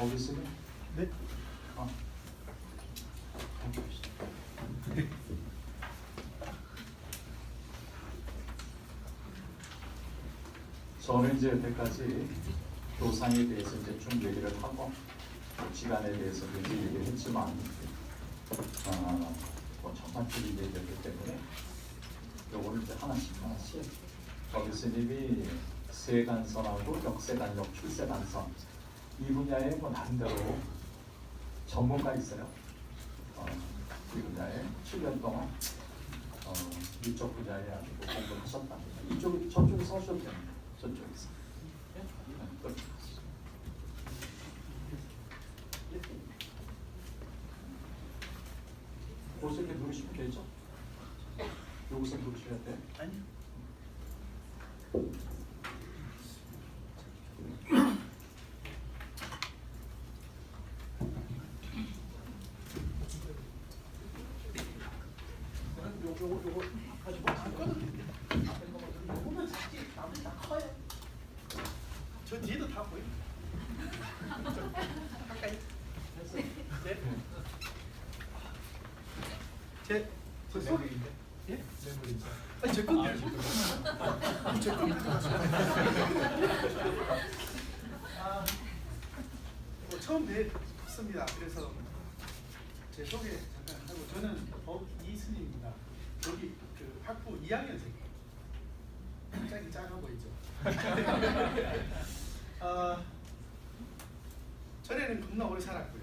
거기 있으면? 네. 저는 이제 여태까지 교상에 대해서 이제 좀 얘기를 하고 시간에 대해서 이제 얘기를 했지만 뭐 전반적인 얘기였기 때문에 요거를 이제 하나씩 거기 스님이 세간선하고 역세간역, 출세간선 이 분야에 뭐 나름대로 전문가 있어요. 이 분야에 7년 동안 이쪽 분야에 아주 공부를 하셨답니다. 저쪽에서 하셔도 됩니다. 저쪽에서. 거기서 이렇게 누르시면 되죠? 여기서 누르셔야 돼. 아니요. 요거 가지고 잠깐은 요거는 작지 나머지 다 커요. 저 뒤에도 다 보여. 가까이. 네. 제 소리인데. 예? 아니 제 건데. 제 건데. 처음 뵙습니다. 그래서 제 소개 잠깐 하고 저는 이스님입니다. 여기 그 학부 2학년생. 갑자기 작아 보이죠? 전에는 겁나 오래 살았고요.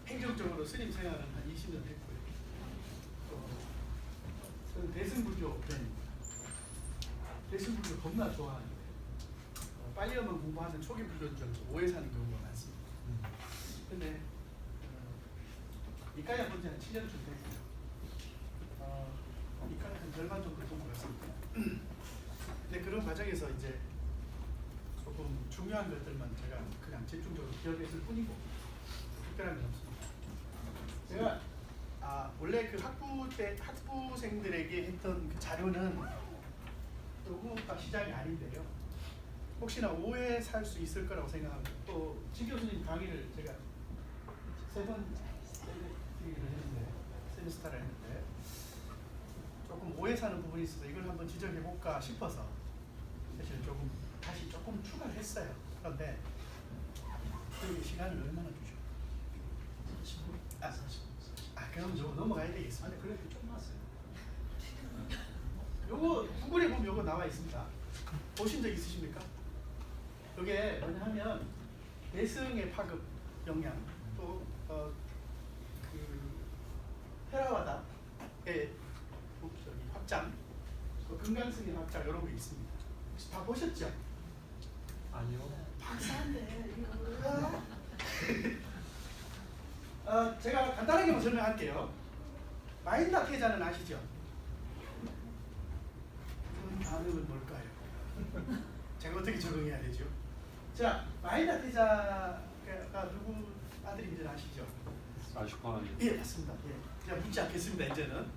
행정적으로 스님 생활은 한 20년 했고요. 저는 대승불교 편입니다. 대승불교 겁나 좋아하는데 빨리어만 공부하는 초기 불교인 줄 알고 오해 사는 경우가 많습니다. 근데 이과에 본지 한 7년쯤 됐고요. 이과에 한 절반 정도 본 것 같습니다. 근데 그런 과정에서 이제 조금 중요한 것들만 제가 그냥 집중적으로 기억했을 뿐이고 특별한 건 없습니다. 제가 원래 그 학부 때 학부생들에게 했던 그 자료는 요거가 시작이 아닌데요. 혹시나 오해 살 수 있을 거라고 생각합니다. 또 진 교수님 강의를 제가 3번 드리기로 했는데 세미스타를 했는데 조금 오해 사는 부분이 있어서 이걸 한번 지적해 볼까 싶어서 사실 조금 다시 조금 추가를 했어요. 그런데 그 시간을 얼마나 주죠? 40분. 그럼 저거 넘어가야 되겠습니다. 아니 그래도 좀 났어요. 요거 구글에 보면 요거 나와 있습니다. 보신 적 있으십니까? 이게 뭐냐면 대승의 파급 영향 또 그 테라와다의 확장, 또 금강승의 확장 이런 게 있습니다. 혹시 다 보셨죠? 아니요. 박사인데 이거 제가 간단하게 설명할게요. 마인다 태자는 아시죠? 그 단어는 뭘까요? 제가 어떻게 적응해야 되죠? 자, 마인다 태자가 누구 아들인지 아시죠? 아슈카. 예, 맞습니다. 예, 제가 묻지 않겠습니다. 이제는.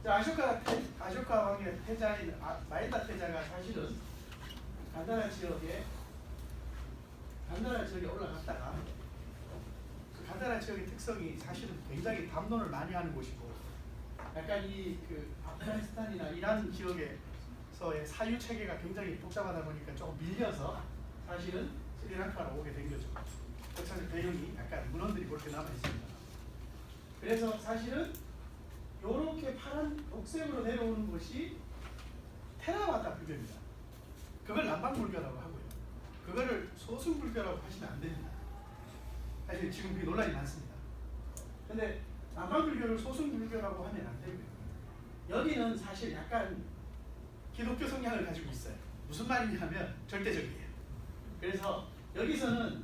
자, 아쇼카 왕의 태자인 마인다 태자가 사실은 간다라 지역에 올라갔다가 그 간다라 지역의 특성이 사실은 굉장히 담론을 많이 하는 곳이고, 약간 이 그 아프가니스탄이나 이란 지역에서의 사유 체계가 굉장히 복잡하다 보니까 조금 밀려서 사실은 스리랑카로 오게 된 거죠. 역사적 배경이 약간 문헌들이 그렇게 남아 있습니다. 그래서 사실은 이렇게 파란 녹색으로 내려오는 것이 테라와다 불교입니다. 그걸 남방불교라고 하고요. 그거를 소승불교라고 하시면 안 됩니다. 사실 지금 그게 논란이 많습니다. 근데 남방불교를 소승불교라고 하면 안 되고요. 여기는 사실 약간 기독교 성향을 가지고 있어요. 무슨 말이냐면 절대적이에요. 그래서 여기서는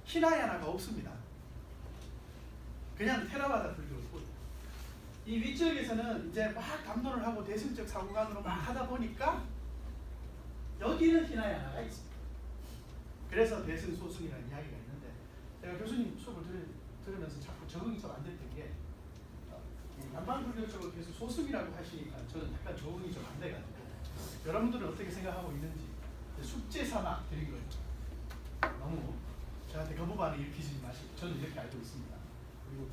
히나야나가 없습니다. 그냥 테라와다 불교고, 이 위쪽에서는 이제 막 담론을 하고 대승적 사고관으로 막 하다 보니까 여기는 히나야나가 있습니다. 그래서 대승소승이라는 이야기가 있는데, 제가 교수님 수업을 들으면서 자꾸 적응이 좀 안 됐던 게 남방불교 쪽을 계속 소승이라고 하시니까 저는 약간 적응이 좀 안 돼가지고, 여러분들은 어떻게 생각하고 있는지 국제 사막 드린 거예요. 너무 저한테 거부반응 일으키지 마시고 저는 이렇게 알고 있습니다. 그리고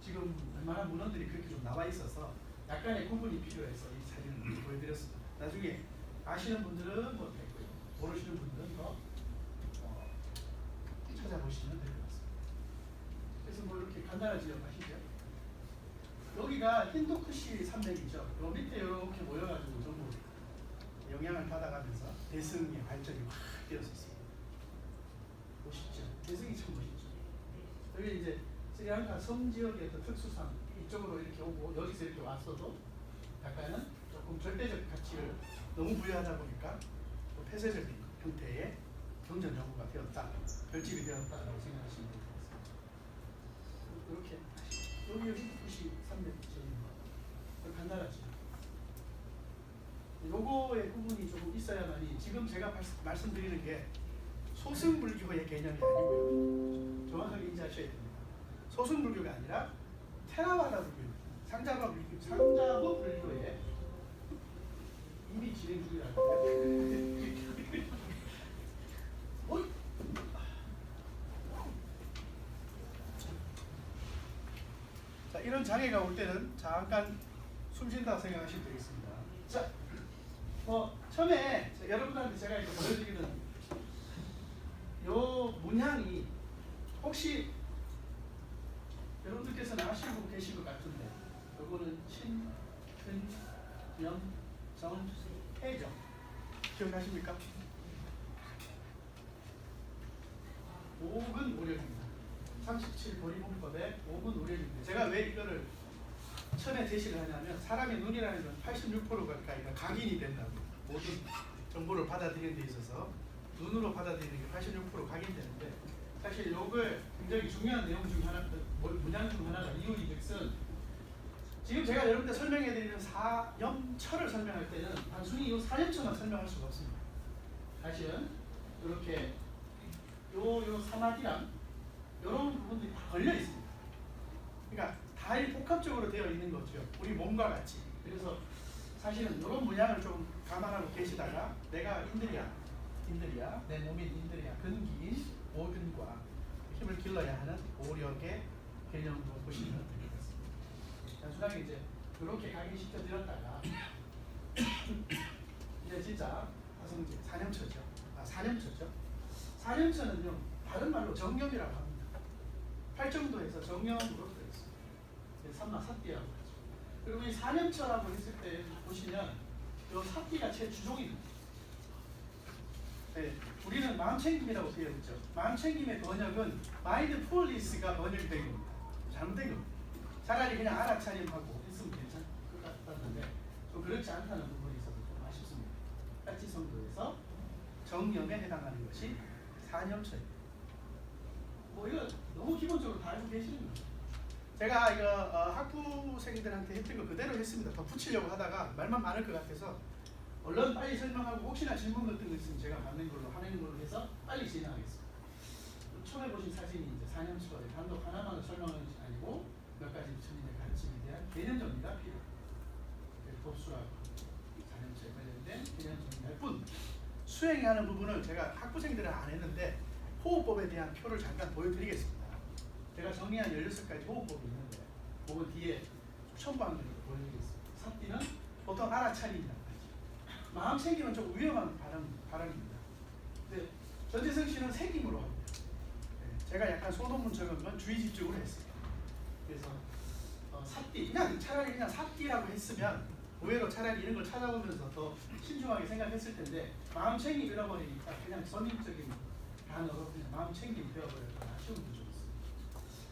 지금 웬만한 문헌들이 그렇게 좀 나와 있어서 약간의 구분이 필요해서 이 사진을 보여드렸습니다. 나중에 아시는 분들은 뭐 됐고요. 모르시는 분들은 더 찾아보시면 될 것 같습니다. 그래서 뭐 이렇게 간단한 지역 아시죠? 여기가 힌두쿠시 산맥이죠. 요 밑에 이렇게 모여가지고 전부 영향을 받아가면서 대승의 발전이 확 되었었습니다. 멋있죠? 대승이 참 멋있죠. 여기 이제 스리랑카 섬 지역의 어떤 특수상 이쪽으로 이렇게 오고 여기서 이렇게 왔어도 약간은 조금 절대적 가치를 너무 부여하다 보니까 또 폐쇄적인 형태의 경전 정부가 되었다, 결집이 되었다라고 생각하시면 될 것 같습니다. 이렇게 여기 힌두쿠시 산맥 지역입니다. 간단하죠. 요거의 구분이 조금 있어야만이 지금 제가 말씀드리는 게 소승불교의 개념이 아니고요. 정확하게 인지하셔야 됩니다. 소승불교가 아니라 테라와다 불교, 상자바 불교의 이미 진행 중이라는데. 자, 이런 장애가 올 때는 잠깐 숨 쉰다고 생각하시면 되겠습니다. 자, 처음에 여러분들한테 제가 이렇게 보여드리는 요 문양이 혹시 여러분들께서는 아시고 계신 것 같은데, 요거는 신근염정해죠. 기억나십니까? 옥은 오력입니다. 37보리문법의 옥은 오력입니다. 제가 왜 이거를 처음에 제시를 하냐면 사람의 눈이라는 건 86% 가까이가 각인이 된다고. 모든 정보를 받아들이는 데 있어서 눈으로 받아들이는 게 86% 각인되는데, 사실 이걸 굉장히 중요한 내용 중 하나, 문양 중 하나가 이유이즉슨 지금 제가 여러분들 설명해드리는 사염처를 설명할 때는 단순히 이 사염처만 설명할 수가 없습니다. 사실은 이렇게 요 사막이랑 이런 부분들이 다 걸려 있습니다. 그러니까 다 복합적으로 되어 있는 거죠. 우리 몸과 같이. 그래서 사실은 이런 문양을 좀 감안하고 계시다가 내가 인드리아, 내 몸인 인드리아, 근기인 오근과 힘을 길러야 하는 오력의 개념도 보시면 될 것 같습니다. 단순하게 이제 이렇게 각인시켜 드렸다가 이제 진짜 화성제 사념처죠. 사념처죠. 사념처는요 다른 말로 정념이라고 합니다. 팔정도에서 정념으로 되어 있습니다. 삼마사띠라고 하죠. 그리고 이 사념처라고 했을 때 보시면 이 사띠가 제 주종입니다. 네, 우리는 마음챙김이라고 되어 있죠. 마음챙김의 번역은 마인드풀리스가 번역이 된 겁니다. 잘못된 겁니다. 차라리 그냥 알아차림하고 했으면 괜찮을 것 같았는데 좀 그렇지 않다는 부분이 있어서 좀 아쉽습니다. 까치성도에서 정념에 해당하는 것이 사념처입니다. 뭐 이거 너무 기본적으로 다 알고 계시는 거죠. 제가 이거 학부생들한테 했던 거 그대로 했습니다. 더 붙이려고 하다가 말만 많을 것 같아서 얼른 빨리 설명하고 혹시나 질문 같은 거 있으면 제가 받는 걸로 하는 걸로 해서 빨리 진행하겠습니다. 처음에 보신 사진이 이제 4년치거리 단독 하나만을 설명하는 것이 아니고 몇 가지 천인의 가르침에 대한 개념 정리가 필요합니다. 법수라고 4년치에 관련된 개념 정리할 뿐 수행이 하는 부분을 제가 학부생들은 안 했는데 호흡법에 대한 표를 잠깐 보여드리겠습니다. 제가 정리한 16가지 호흡법이 있는데 그건 뒤에 첨부한 것으로 보여드리겠습니다. 삽띠는 보통 알아차림이라고 하죠. 마음 챙기면 좀 위험한 발언입니다. 근데 전재성 씨는 새김으로 합니다. 네, 제가 약간 소논문처럼 주의 집중을 했어요. 그래서 삽띠, 그냥 차라리 그냥 삽띠라고 했으면 의외로 차라리 이런 걸 찾아보면서 더 신중하게 생각했을 텐데 마음 챙김 잃어버리니까 그냥 선임적인 단어로 그냥 마음 챙김 되어버려서 아쉬운 부분이 있어요.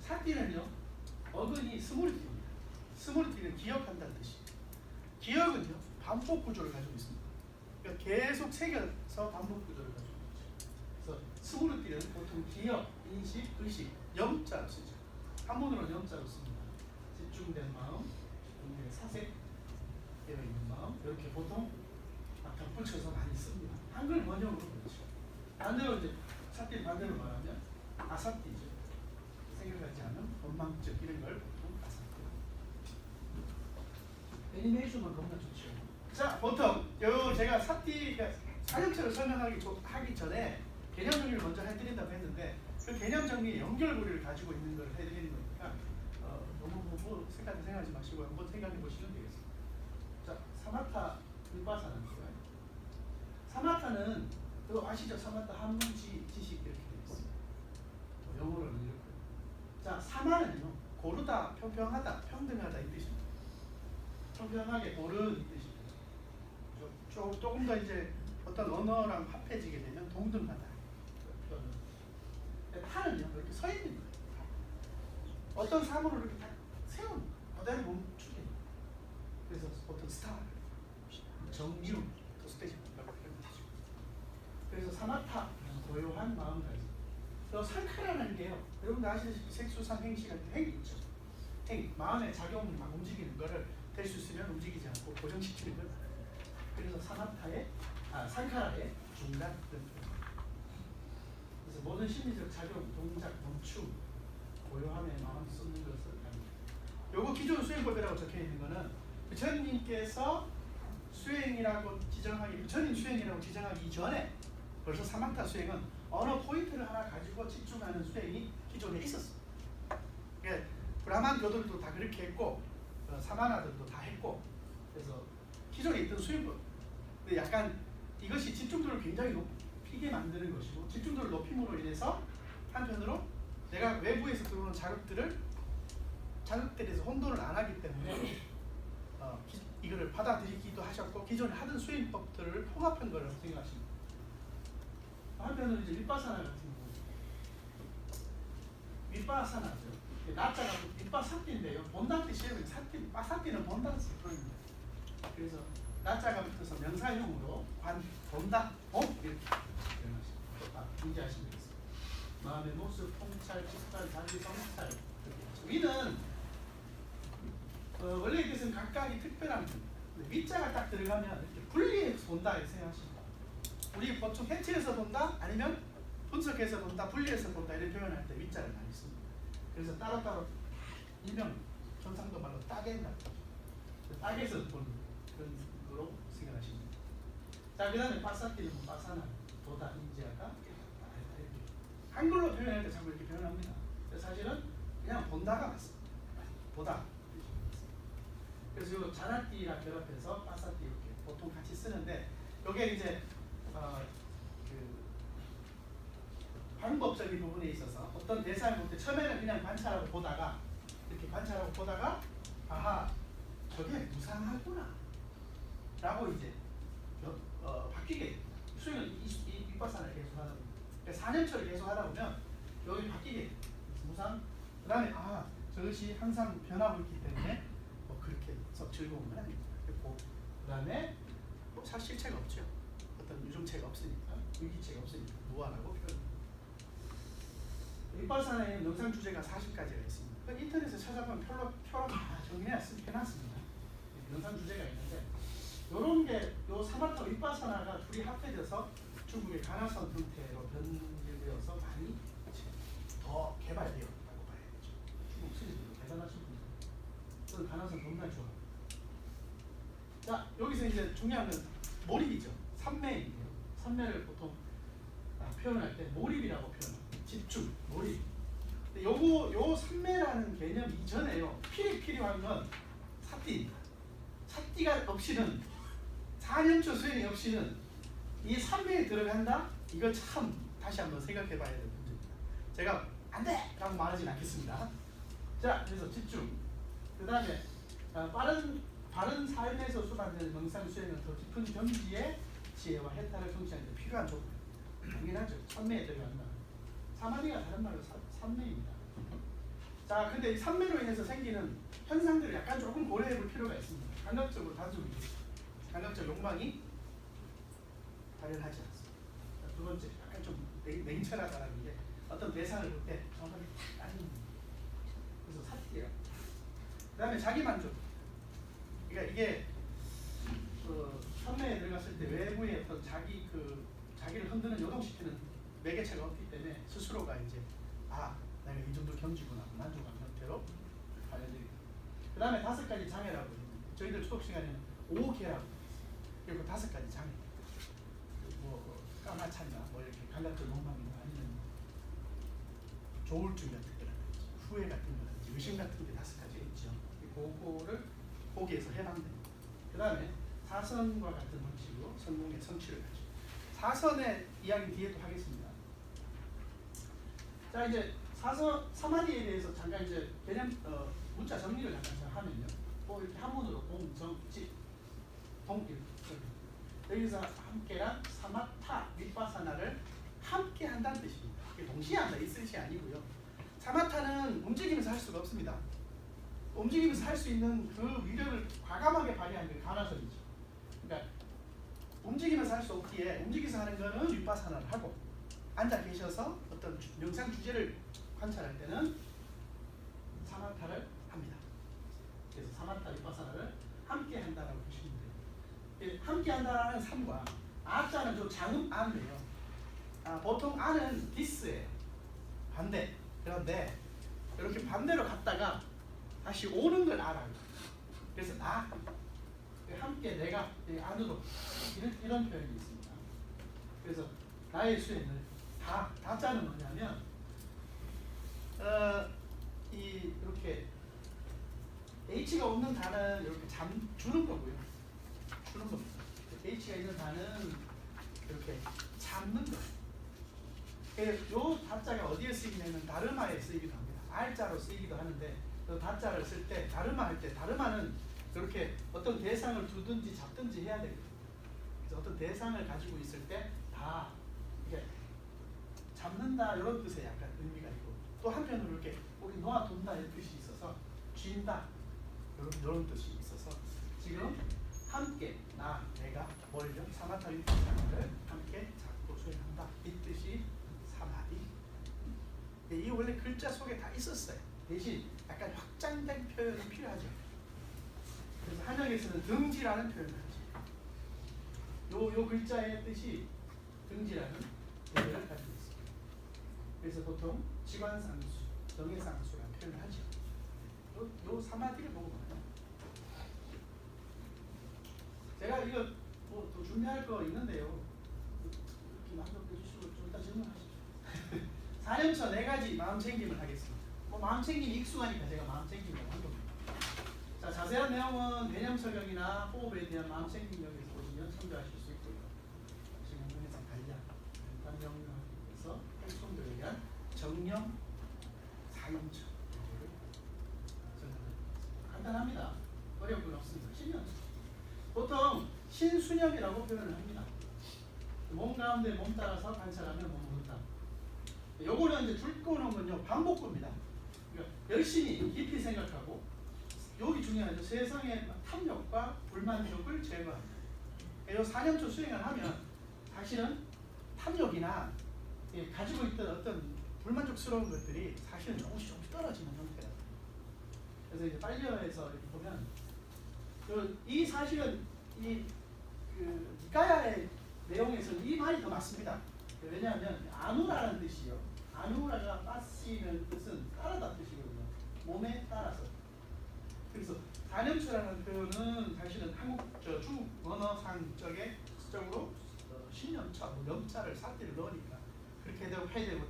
삽띠는요 어근이 스몰띠입니다. 스몰띠는 기억한다는 뜻이에요. 기억은요 반복 구조를 가지고 있습니다. 그러니까 계속 새겨서 반복 구조를 가지고 있죠. 그래서 스몰띠는 보통 기억, 인식, 의식, 염자로 쓰죠. 한문으로 염자로 씁니다. 집중된 마음, 사색 되어 있는 마음, 이렇게 보통 막 덧붙여서 많이 씁니다. 한글 번역으로 그렇죠. 반대로 이제 삽띠 반대로 말하면 아삽띠죠. 생각하지 않은 원망적 이런 걸 보통 아삽띠. 애니메이션은 너무나 좋죠. 자, 보통 요 제가 삽띠가 사역처를 설명하기 전에 개념 정리를 먼저 해드린다고 했는데 그 개념 정리의 연결고리를 가지고 있는 걸 해드리는 거니까 너무 뭐 생각하지 마시고 한번 생각해 보시면 되겠습니다. 자, 사마타 윗바사나입니다. 사마타는 아시죠? 사마타 한문지 지식 이렇게 되어 있어요. 영어로는 이렇게. 자, 사마는요 고르다, 평평하다, 평등하다 이 뜻입니다. 평평하게 고른 이 뜻입니다. 조금 더 이제 어떤 언어랑 합해지게 되면 동등하다. 타는요 이렇게 서 있는 거예요. 어떤 사물을 이렇게 딱 세우는 그대로 멈추게. 그래서 어떤 스타, 정유, 스테이션이라고 표현되죠. 그래서 사마타 고요한 마음가짐. 또 살카라는 게요. 여러분들 아시다시피 색수상 행시가 행위 있죠. 행위, 마음의 작용을 막 움직이는 거를 될 수 있으면 움직이지 않고 고정시키는 걸. 그래서 살카라의 중간 그런 표현. 그래서 모든 심리적 작용, 동작, 멈춤, 고요함의 마음 쓰는 것을 합니다. 요거 기존 수행법이라고 적혀 있는 거는 부처님께서 부처님 수행이라고 지정하기 이전에 벌써 사마타 수행은 어느 포인트를 하나 가지고 집중하는 수행이 기존에 있었어. 그러니까 브라만 교들도 다 그렇게 했고 사마나들도 다 했고 그래서 기존에 있던 수행법. 근데 약간 이것이 집중도를 굉장히 높이게 만드는 것이고 집중도를 높임으로 인해서 한편으로 내가 외부에서 들어오는 자극들에서 혼돈을 안 하기 때문에 이거를 받아들이기도 하셨고 기존에 하던 수행법들을 통합한 거라고 생각하십니다. 한편으로 이제 윗바사나 같은 경우 윗바사나죠. 나자가 윗바사띠인데요. 본다 뜻이에요. 바사띠는 본다는 뜻입니다. 그래서 나자가 붙어서 명사형으로 본다, 이렇게 인지하시면 되겠습니다. 마음의 모습, 통찰, 직관, 자기, 성찰. 위는 원래 이 뜻은 각각이 특별한 뜻. 위자가 딱 들어가면 이렇게 분리해서 본다 이렇게 생각하십니다. 우리 보통 해체해서 본다, 아니면 분석해서 본다, 분리해서 본다 이런 표현할 때 위자를 많이 씁니다. 그래서 따로따로 일명 경상도 말로 따개다. 따개서 보는 그런 거로 생각하십니다. 자, 그 다음에 바사띠는 바사나, 보다, 인지하다. 한글로 표현할 때 자꾸 이렇게 표현합니다. 사실은 그냥 본다가 맞습니다. 보다. 그래서 요 자나띠랑 결합해서 바사띠 이렇게 보통 같이 쓰는데 이게 이제 방법적인 부분에 있어서 어떤 대상을 볼 때 처음에는 그냥 관찰하고 보다가 이렇게 관찰하고 보다가 아하 저게 무상하구나 라고 이제 바뀌게 됩니다. 수행을 이 윗바사나를 계속 하다 보면 그러니까 4년처럼 계속 하다 보면 여기 바뀌게 됩니다. 무상 그 다음에 저것이 항상 변하고 있기 때문에 그렇게 즐거운 건 아닙니다. 그리고 그 다음에 사실 실체가 없죠. 어떤 유정체가 없으니까 위기체가 없으니까 무한하고 표현. 윗바사나에는 영상 주제가 40가지가 있습니다. 인터넷에 찾아보면 표로 다 정리해놨습니다. 영상 주제가 있는데 요런 게 요 사마타 윗바사나가 둘이 합해져서 중국의 가나선 형태로 변질되어서 많이 더 개발되었다고 봐야죠. 중국 스님들도 대단하신 분들. 저는 가나선 정말 좋아합니다. 자, 여기서 이제 중요한 건 몰입이죠. 삼매인데요. 삼매를 보통 표현할 때 몰입이라고 표현합니다. 집중, 몰입. 요 삼매라는 개념 이전에요. 필요한 건 사띠입니다. 사띠가 없이는 4년초 수행이 없이는 이 삼매에 들어간다? 이거 참 다시 한번 생각해 봐야 될 문제입니다. 제가 안 돼! 라고 말하진 않겠습니다. 자, 그래서 집중. 그 다음에 바른 삶에서 수반되는 명상 수행은 더 깊은 경지의 지혜와 해탈을 성취하는 데 필요한 조건. 당연하죠. 삼매에 들어간다. 사마디가 다른 말로 삼매입니다. 자, 근데 이 삼매로 인해서 생기는 현상들을 약간 조금 고려해 볼 필요가 있습니다. 감각적으로 단순히 감각적 욕망이 발현하지 않습니다. 두 번째, 약간 좀 냉철하다는 게 어떤 대상을 볼 때 정확하게 따지는 겁니다. 그래서 사티라. 그 다음에 자기만족. 그러니까 이게 삼매에 들어갔을 때 외부의 어떤 자기를 흔드는 요동시키는 매개체가 없기 때문에 스스로가 이제 내가 이 정도 경지구나 만족한 형태로 발현됩니다. 그 다음에 5가지 장애라고 합니다. 저희들 수업 시간에는 5개라고 그리고 5가지 장애. 사찬가 뭐 이렇게 감각적 농망이나 아니면 조울증 같은 거라든지 후회 같은 거라든지 의심 같은 게 5가지 있죠. 그거를 거기에서 해방됩니다. 그 다음에 사선과 같은 방식으로 성공의 성취를 가지고 사선의 이야기 뒤에도 하겠습니다. 자 이제 사선 사마디에 대해서 잠깐 이제 개념 문자 정리를 잠깐 하면요. 뭐 이렇게 한문으로 공정지 동 여기서 함께랑 사마타 윗바사나를 함께 한다는 뜻입니다. 이게 동시에 한다 이 뜻이 아니고요. 사마타는 움직이면서 할 수가 없습니다. 움직이면서 할 수 있는 그 위력을 과감하게 발휘하는 게 가나선이죠. 그러니까 움직이면서 할 수 없기에 움직이면서 하는 거는 윗바사나를 하고 앉아 계셔서 어떤 명상 주제를 관찰할 때는 사마타를 합니다. 그래서 사마타 윗바사나를 함께 한다라고 보시면 돼요. 함께 한다라는 삶과 아자는 좀 장음 안이에요. 보통 안은 디스예요. 반대. 그런데 이렇게 반대로 갔다가 다시 오는 걸 알아요. 그래서 나 함께 내가 안으로 이런 표현이 있습니다. 그래서 나의 수행을 다자는 뭐냐면 이렇게 H가 없는 단은 이렇게 주는 거고요. 주는 겁니다. H가 있는 단은 이렇게 잡는 거예요. 이 다자가 어디에 쓰이냐면 다르마에 쓰이기도 합니다. R자로 쓰이기도 하는데 그 다자를 쓸 때 다르마 할 때 다르마는 이렇게 어떤 대상을 두든지 잡든지 해야 되거든요. 그래서 어떤 대상을 가지고 있을 때 다 이게 잡는다 이런 뜻의 약간 의미가 있고 또 한편으로 이렇게 우리 놓아둔다 이런 뜻이 있어서 쥔다 이런 뜻이 있어서 지금 함께 내가 뭘요? 사마타 윗바사나를 함께 잡고 수행한다 이 뜻이 사마디. 이 원래 글자 속에 다 있었어요. 대신 약간 확장된 표현이 필요하죠. 그래서 한역에서는 등지라는 표현을 하죠. 요 글자의 뜻이 등지라는 의미를 가지고 있습니다. 그래서 보통 지관상수, 정해상수라는 표현을 하죠. 요 사마디를 보고 봐요. 제가 이거 뭐 또 준비할 거 있는데요. 이렇게 만족해 주시고 좀 이따 질문하시죠. 4년차 4가지 마음챙김을 하겠습니다. 뭐 마음챙김이 익숙하니까 제가 마음챙김이라고 한 겁니다. 자, 자세한 내용은 개념 설명이나 호흡에 대한 마음챙김력에서 보시면 참조하실 수 있고요. 지금 현장에서 간략, 간단 명료하기 위해서 핵심들에 대한 정령 4년차 간단합니다. 어려운 건 없습니다. 신념. 보통 신수념이라고 표현을 합니다. 몸 가운데 몸 따라서 관찰하면 몸 모른다. 요거는 이제 줄 거는 건요 반복구입니다. 그러니까 열심히 깊이 생각하고 여기 중요하죠. 세상의 탐욕과 불만족을 제거합니다. 이 4년초 수행을 하면 사실은 탐욕이나 가지고 있던 어떤 불만족스러운 것들이 사실은 조금씩 떨어지는 형태예요. 그래서 이제 빨리어에서 이렇게 보면 이 사실은 그 니까야의 내용에서는 이 말이 더 맞습니다. 왜냐하면 아누라는 뜻이요. 아누라가 빠시는 뜻은 따르다 뜻이거든요. 몸에 따라서. 그래서 단염수라는 표현은 사실은 중국 언어상 쪽으로 신념차, 뭐 염자를 사띠를 넣으니까 그렇게 해야 되고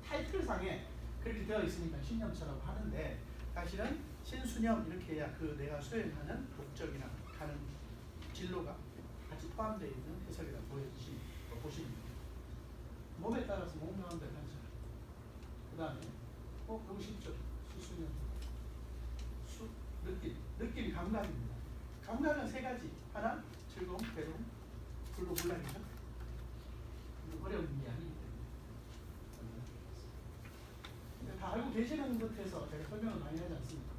타이틀상에 그렇게 되어 있으니까 신념차라고 하는데 사실은 신수념 이렇게 해야 그 내가 수행하는 목적이나 가는 진로가 같이 포함되어 있는 해석이라고 보시면 됩니다. 몸에 따라서 몸 가운데 관찰. 그 다음에 너무 쉽죠. 수수념. 느낌 감각입니다. 감각은 3가지. 하나, 즐거움, 괴로움, 불로불락이죠. 어려운 게 아니기 때문에. 다 알고 계시는 듯해서 제가 설명을 많이 하지 않습니다.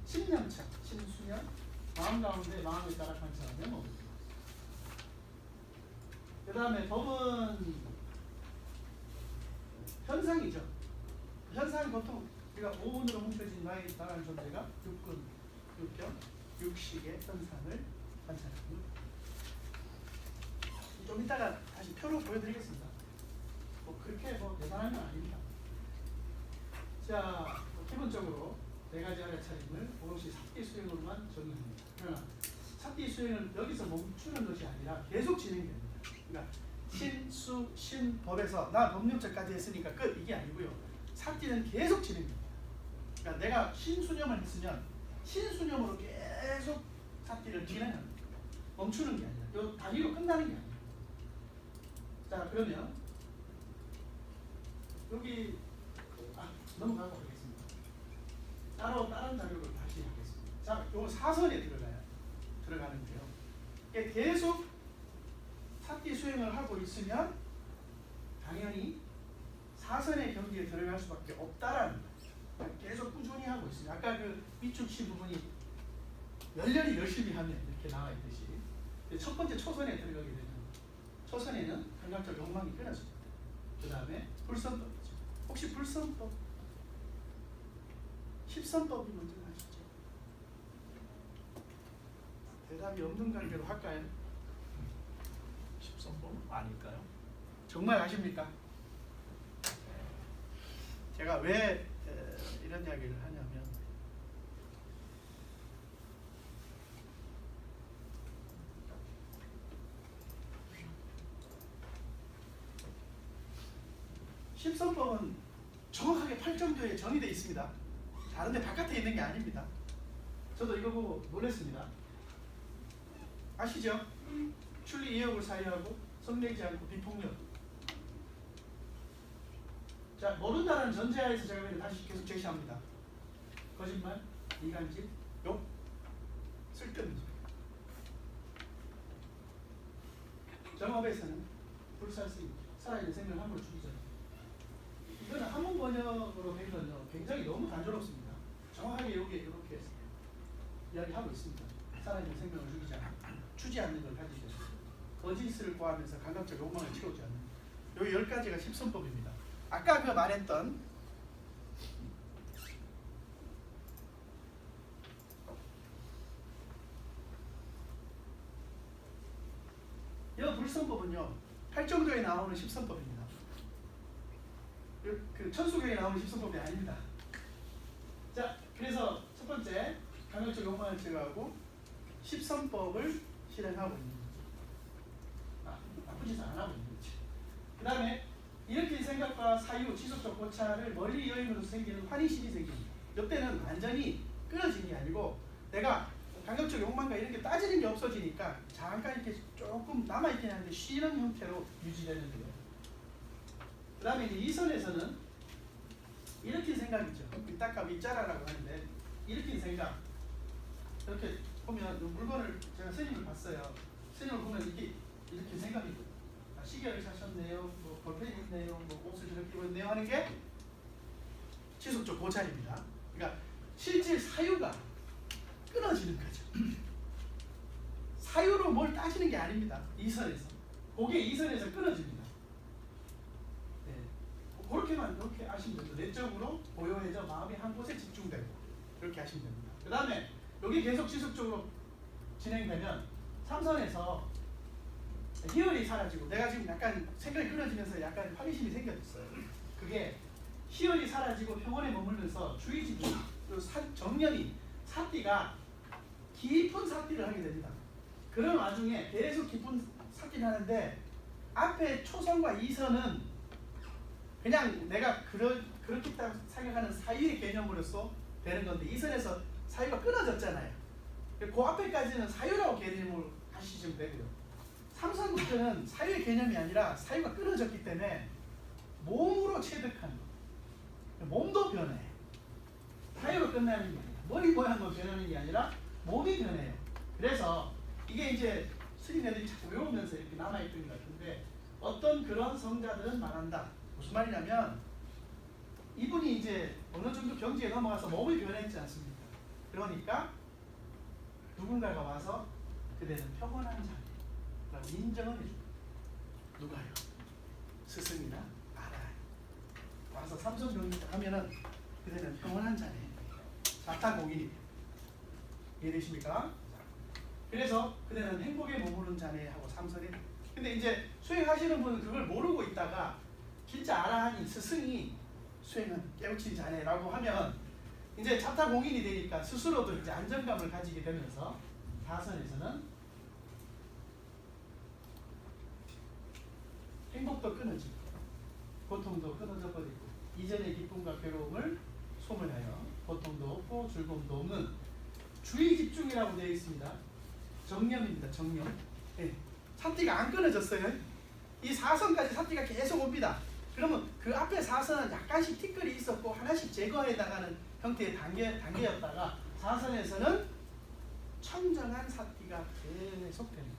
신념차, 신수념, 마음 가운데 마음에 따라 관찰하면 뭡니까? 그 다음에 법은 현상이죠. 현상이 보통 우리가 오온으로 뭉쳐진 나라는 존재가 육근, 육경, 육식의 현상을 관찰합니다. 좀 이따가 다시 표로 보여드리겠습니다. 뭐 그렇게 대단한 건 아닙니다. 자, 기본적으로 4가지 알아차림을 오롯이 삽디 수행으로만 정의합니다. 그러나 삽디 수행은 여기서 멈추는 것이 아니라 계속 진행됩니다. 그러니까 신수 친 법에서 나 법률적까지 했으니까 끝 이게 아니고요. 삭제는 계속 진행됩니다. 그러니까 내가 신수념을 했으면 신수념으로 계속 삭제를 진행합니다. 멈추는 게 아니라 요 단위로 끝나는 게 아니에요. 자 그러면 여기 넘어가고 하겠습니다. 따로 다른 자료를 다시 하겠습니다. 자, 요 사선에 들어가는데요. 이게 계속 삭제 수행을 하고 있으면 당연히 사선의 경지에 들어갈 수밖에 없다라는 거예요. 계속 꾸준히 하고 있습니다. 아까 그 밑줄치 부분이 열심히 하면 이렇게 나와 있듯이 첫 번째 초선에 들어가게 되면 초선에는 감각적 욕망이 끊어집니다. 그 다음에 불선법이죠. 혹시 불선법, 십선법이 뭔지 아시죠? 대답이 없는 관계로 할까요? 십선법 아닐까요? 정말 아십니까? 제가 왜 이런 이야기를 하냐면 십선법은 정확하게 8정도에 정의되어 있습니다. 다른데 바깥에 있는 게 아닙니다. 저도 이거 보고 놀랐습니다. 아시죠? 출리 이역을 사유하고 성내지 않고 비폭력. 자, 모른다는 전제하에서 제가 다시 계속 제시합니다. 거짓말, 이간질, 욕, 쓸데없는 소리. 정업에서는 불살승, 살아있는 생명을 함부로 죽이죠. 이거는 한문 번역으로 된 건요, 굉장히 너무 단조롭습니다. 정확하게 여기에 이렇게 이야기하고 있습니다. 살아있는 생명을 죽이지 않고 추지 않는 걸 가지고 있습니다. 거짓을 구하면서 감각적 욕망을 채우지 않는 요 10가지가 십선법입니다. 아까 그 말했던 이 불선법은요 8정도에 나오는 십선법입니다. 그 천수경에 나오는 십선법이 아닙니다. 자, 그래서 첫 번째 감각적 욕망을 제거하고 십선법을 실행하고 있는 거죠. 나쁜 짓을 안 하고 있는 거죠. 그 다음에 이렇게 생각과 사유, 지속적 고찰을 멀리 여행으로서 생기는 환희심이 생깁니다. 이때는 완전히 끊어진 게 아니고 내가 감각적 욕망과 이렇게 따지는 게 없어지니까 잠깐 이렇게 조금 남아있긴 한데 쉬는 형태로 유지되는데요. 그 다음에 이제 이선에서는 이렇게 생각이죠. 윗닦아 윗자라라고 하는데 이렇게 생각. 이렇게 보면 물건을 제가 스님을 봤어요. 스님을 보면 이렇게 생각이 들어요. 시계를 사셨네요. 뭐 볼펜이 있네요. 뭐 옷을 저렇게 입었네요 하는 게 지속적 고찰입니다. 그러니까 실질 사유가 끊어지는 거죠. 사유로 뭘 따지는 게 아닙니다. 이선에서. 그게 이선에서 끊어집니다. 네. 그렇게만 이렇게 아시면 됩니다. 내적으로 고요해져 마음이 한 곳에 집중되고 이렇게 하시면 됩니다. 그 다음에 여기 계속 지속적으로 진행되면 삼선에서 희열이 사라지고 내가 지금 약간 생각이 끊어지면서 약간 환희심이 생겼어요. 그게 희열이 사라지고 평온에 머물면서 주의 집중, 정념이 사띠가 깊은 사띠를 하게 됩니다. 그런 와중에 계속 깊은 사띠를 하는데 앞에 초선과 이선은 그냥 내가 그렇게 생각하는 사유의 개념으로서 되는 건데 이선에서 사유가 끊어졌잖아요. 그 앞에까지는 사유라고 개념으로 하시면 되고요. 3선부터는 사유의 개념이 아니라 사유가 끊어졌기 때문에 몸으로 체득하는 거예요. 몸도 변해. 사유로 끝나는 게 아니라 머리 모양만 변하는 게 아니라 몸이 변해요. 그래서 이게 이제 스님들이 자꾸 외우면서 이렇게 남아있던 것 같은데 어떤 그런 성자들은 말한다. 무슨 말이냐면 이분이 이제 어느 정도 경지에 넘어가서 몸이 변했지 않습니까? 그러니까 누군가가 와서 그대는 평온한 자네 라고 인정을 해줍니다. 누가요? 스승이나 알아요. 와서 삼선경리를 하면은 그대는 평온한 자네. 자타공인입니다. 이해되십니까? 그래서 그대는 행복에 머무는 자네 하고 삼선이. 근데 이제 수행하시는 분은 그걸 모르고 있다가 진짜 알아하니 스승이 수행은 깨우친 자네라고 하면 이제 자타공인이 되니까 스스로도 이제 안정감을 가지게 되면서 사선에서는 행복도 끊어지고 고통도 끊어져 버리고 이전의 기쁨과 괴로움을 소멸하여 고통도 없고 즐거움도 없는 주의 집중이라고 되어 있습니다. 정념입니다. 정념. 예. 삿띠가 안 끊어졌어요. 이 사선까지 삿띠가 계속 옵니다. 그러면 그 앞에 사선은 약간씩 티끌이 있었고 하나씩 제거해 나가는 형태의 단계였다가 사선에서는 청정한 삿띠가 계속 되는 거예요.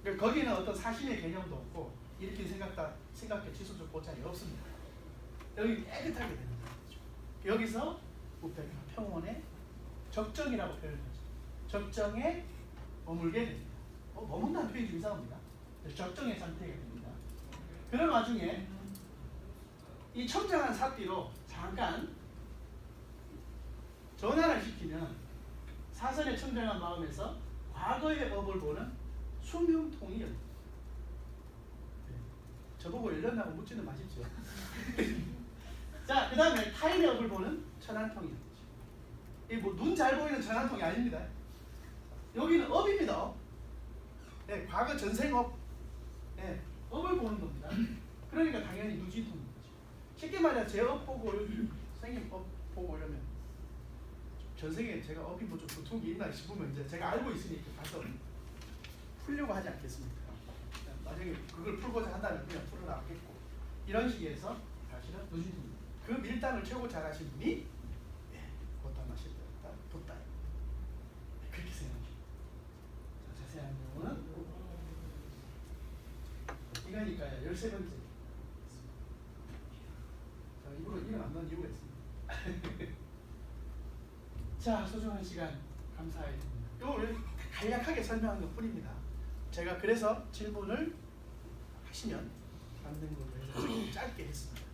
그러니까 거기는 어떤 사심의 개념도 없고 이렇게 생각해 지속적 보장이 없습니다. 여기 깨끗하게 되는 거죠. 여기서 우패가 평온의 적정이라고 표현하죠. 적정에 머물게 됩니다. 머문다는 표현이 좀 이상합니다. 적정의 상태가 됩니다. 그런 와중에 이 청정한 삿띠로 잠깐 전환을 시키면 사선의 청정한 마음에서 과거의 업을 보는 수명통이 열립니다. 저보고 열렸나고 묻지는 마십시오. 자, 그 다음에 타인의 업을 보는 천안통이 열리죠. 이 뭐 눈 잘 보이는 천안통이 아닙니다. 여기는 업입니다. 네, 과거 전생업, 네, 업을 보는 겁니다. 그러니까 당연히 누진통인 거죠. 쉽게 말해 제 업 보고 생긴 업 보고 이러면 전생에 제가 업이 뭐 좀 두통이 있나 싶으면 이제 제가 알고 있으니까 가서 풀려고 하지 않겠습니까? 나중에 그걸 풀고자 한다면 그냥 풀어라 하겠고 이런 식에서 사실은 누진통입니다. 그 밀당을 최고 잘하신 분이 고통하실 때 뒀다. 그렇게 생각합니다. 자세한 내용은 이거니까요. 13번째. 자, 일부러 이름 안 넣은 이유가 있습니다. 자, 소중한 시간 감사해 듭니다. 이거 간략하게 설명한 것 뿐입니다. 제가 그래서 질문을 하시면 받는 걸로 해서 짧게 했습니다.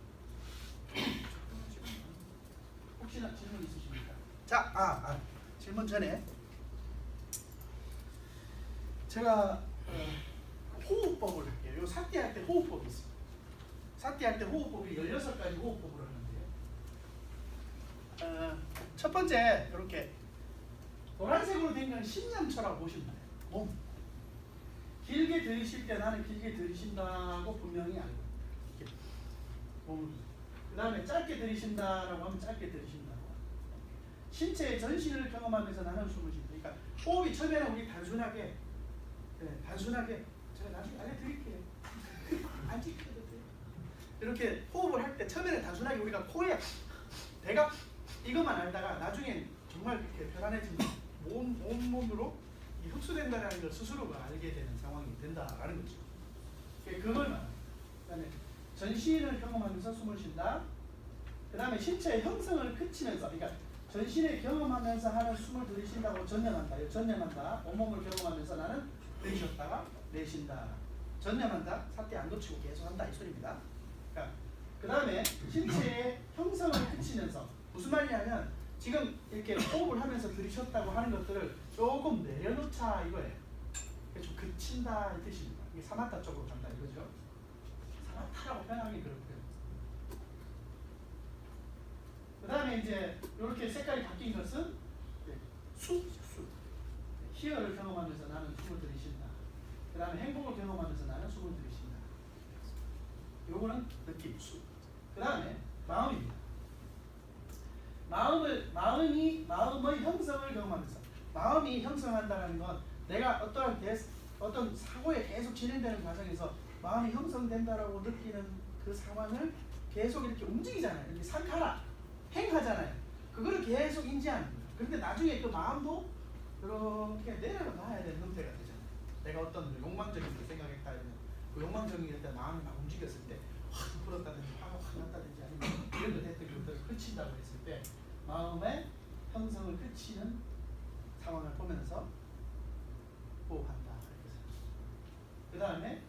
혹시나 질문 있으십니까? 자, 질문 전에 제가 호흡법을 할게요. 요 삿띠 할 때 호흡법이 있습니다. 삿띠 할 때 호흡법이 16가지 호흡법을 하는데요. 첫 번째 이렇게 노란색으로 된 건 신념처라고 보시면 돼요. 몸. 길게 들이쉴 때 나는 길게 들이쉰다고 분명히 알고 이렇게 몸을. 그 다음에 짧게 들이쉰다라고 하면 짧게 들이쉰다고. 신체의 전신을 경험하면서 나는 숨을 쉰다. 그러니까 호흡이 처음에는 우리 단순하게 제가 나중에 알려드릴게요. 안 지켜도 돼요. 이렇게 호흡을 할 때 처음에는 단순하게 우리가 코에 대각 이것만 알다가 나중엔 정말 이렇게 편안해지면 온몸으로 흡수된다는 걸 스스로가 알게 되는 상황이 된다라는 거죠. 그걸 말합니다. 그다음에 전신을 경험하면서 숨을 쉰다. 그 다음에 신체의 형성을 그치면서, 그러니까 전신을 경험하면서 하는 숨을 들이쉰다고 전념한다. 전념한다. 온몸을 경험하면서 나는 들이쉬었다가 내쉰다. 전념한다. 삿띠 안 놓치고 계속한다 이 소리입니다. 그러니까 그 다음에 신체의 형성을 그치면서 무슨 말이냐면 지금 이렇게 호흡을 하면서 들이쉬었다고 하는 것들을 조금 내려놓자 이거예요. 좀 그친다 이 뜻입니다. 이게 사마타 쪽으로 간다 이거죠. 사마타라고 표현하기 그렇고요. 그 다음에 이제 이렇게 색깔이 바뀐 것은 수. 희열을 경험하면서 나는 숨을 들이쉰다. 그 다음에 행복을 경험하면서 나는 숨을 들이쉰다. 요거는 느낌 수. 그 다음에 마음입니다. 마음의 형성을 경험하면서, 마음이 형성한다는 건 내가 어떤 사고에 계속 진행되는 과정에서 마음이 형성된다라고 느끼는 그 상황을 계속 이렇게 움직이잖아요. 이렇게 산카라 행하잖아요. 그거를 계속 인지하는 거예요. 그런데 나중에 그 마음도 이렇게 내려놔야 되는 형태가 되잖아요. 내가 어떤 욕망적인 걸 생각했다 이러면 그 욕망적인 때 마음이 막 움직였을 때 확 불었다든지 화가 확 났다든지 아니면 이런 것 했던 것들을 그친다고 했을 때 마음의 형성을 그치는 상황을 보면서 호흡한다. 그 다음에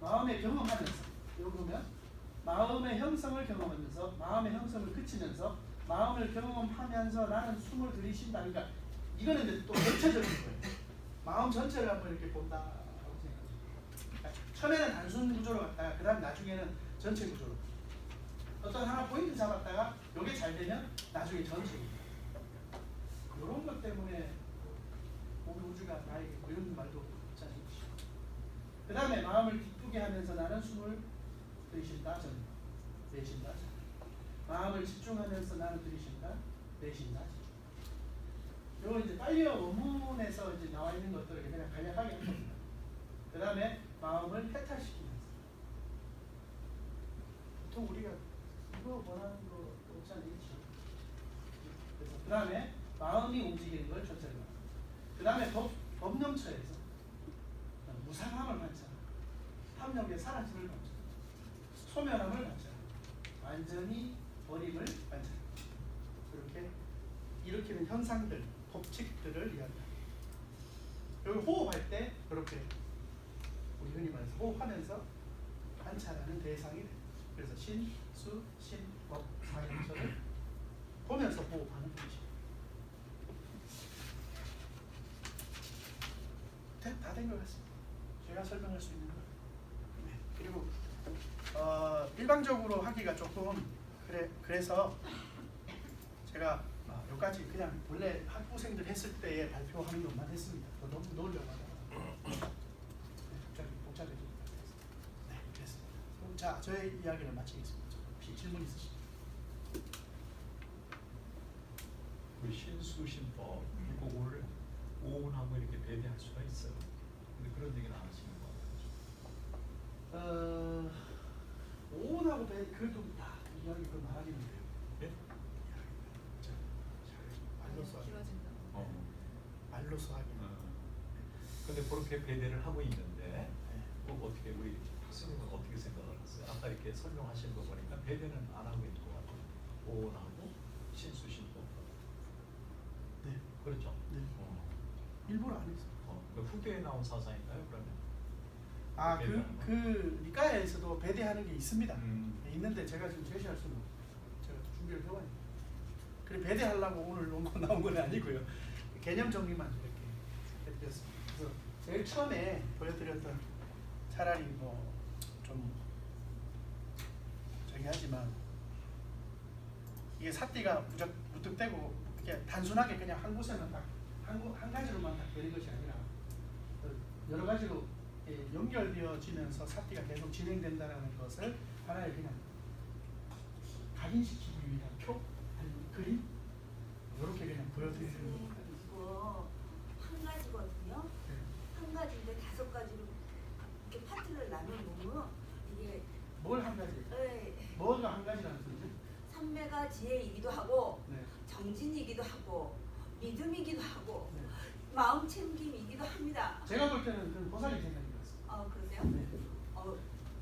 마음의 경험하면서, 이거 보면 마음의 형성을 경험하면서 마음의 형성을 그치면서 마음을 경험하면서 나는 숨을 들이쉰다. 그러니까 이거는 이제 또 전체적인 거예요. 마음 전체를 한번 이렇게 본다라고 생각합니다. 처음에는 단순 구조로 갔다가 그 다음 나중에는 전체 구조로 어떤 하나 포인트 잡았다가 이게 잘 되면 나중에 전체입니다. 이런 것 때문에 우리 우주가 나에게 이런 말도 있지 않습니까? 그 다음에 마음을 기쁘게 하면서 나는 숨을 들이쉰다 전파, 내쉰다 전파. 마음을 집중하면서 나는 들이쉰다, 내쉰다 전파. 이거 이제 빨리어 원문에서 이제 나와 있는 것들을 그냥 간략하게 한 겁니다. 그 다음에 마음을 해탈시키면서. 보통 우리가 이거 원하는 거 없지 않겠죠. 그래서 그 다음에 마음이 움직이는 걸 전제합니다. 그 다음에 법념처에서 무상함을 관찰, 탐욕의 사라짐을 관찰, 소멸함을 관찰, 완전히 버림을 관찰. 이렇게 일으키는 현상들, 법칙들을 이야기합니다. 여기 호흡할 때 이렇게 우리 흔히 말해서 호흡하면서 관찰하는 대상이 됩니다. 그래서 신, 수, 신, 법, 사형처를 보면서 호흡하는 것입니다. 다 된 것 같습니다. 제가 설명할 수 있는 거. 네. 그리고 일방적으로 하기가 조금 그래서 제가 여기까지 그냥 원래 학부생들 했을 때에 발표하는 것만 했습니다. 너무 넣으려고 하다가 복잡해지고. 네, 됐습니다. 자, 저의 이야기를 마치겠습니다. 혹시 질문 있으십니까? 그 신수신법 그거를 오운하고 이렇게 배제할 수가 있어요. 근데 그런 얘기는 안 하시는 거 같아요. 오온하고 그래도 이야기 그 말하겠는데요. 예? 말로써 하기. 어. 말로써 하기. 근데 그렇게 배제를 하고 있는데 네. 꼭 어떻게 우리 스님은 어떻게 생각을 하세요? 아까 이렇게 설명하시는 거 보니까 배제는 안 하고 있는 것 같아요. 오운하고 신수신법. 네. 그렇죠. 네. 일부러 안 했어요. 그 후대에 나온 사상인가요, 그러면? 그 니까야에서도 배대하는 게 있습니다. 있는데 제가 지금 제시할 수는 제가 준비를 해와요. 그래 배대하려고 오늘 나온 건 아니고요. 개념 정리만 이렇게 해드렸습니다. 그래서 제일 처음에 보여드렸던 차라리 뭐 좀 저기 하지만 이게 사띠가 무턱대고 이렇게 단순하게 그냥 한 곳에만 딱 한 가지로만 딱 되는 것이 아니라 여러 가지로 연결되어지면서 사띠가 계속 진행된다는 것을 하나의 그냥 각인시키기 위한 표, 아니면 그림 이렇게 그냥 보여드리는 겁니다. 이거 한 가지거든요. 네. 한 가지인데 5가지로 이렇게 파트를 나눠놓으면 이게 뭘 한 가지? 네, 뭐가 한 가지라는 소리죠? 삼매가 지혜이기도 하고 네. 정진이기도 하고 믿음이기도 하고 네. 마음 챙김이기도 합니다. 제가 볼 때는 그건 보살이 생각이 났어요. 그러세요? 네. 어,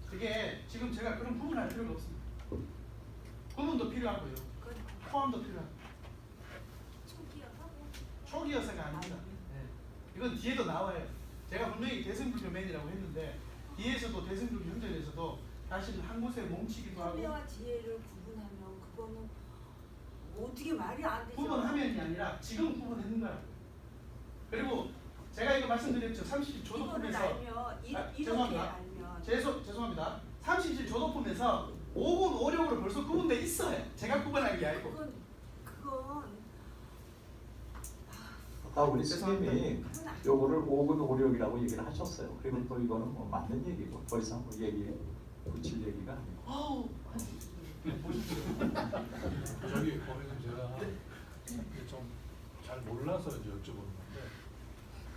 그게 지금 제가 그런 구분할 필요가 없습니다. 구분도 필요하고요. 그건 포함도 필요하고. 초기화하고 초기여서가 아닙니다. 네. 이건 뒤에도 나와요. 제가 분명히 대승불교맨이라고 했는데 뒤에서도 대승불교 현전에서도 사실 한 곳에 뭉치기도 하고 삼매와 지혜를 구분하면 그거는 어떻게 말이 안 되죠. 구분하면이 아니라 지금 구분했는 거라고. 그리고 제가 이거 말씀드렸죠. 30일 이거를 조도품에서 알면 이렇게 죄송합니다. 알면 죄송합니다. 30일 조도품에서 5군 5력으로 벌써 구분돼 있어요. 제가 구분한 게 아니고. 그건 아까 우리 죄송합니다. 스님이 요거를 5군 5력이라고 얘기를 하셨어요. 그리고 또 이거는 뭐 맞는 얘기고 더 이상 뭐 얘기 붙일 얘기가 아니고. 저기 보면은 제가 좀 잘 몰라서 이제 여쭤보는 건데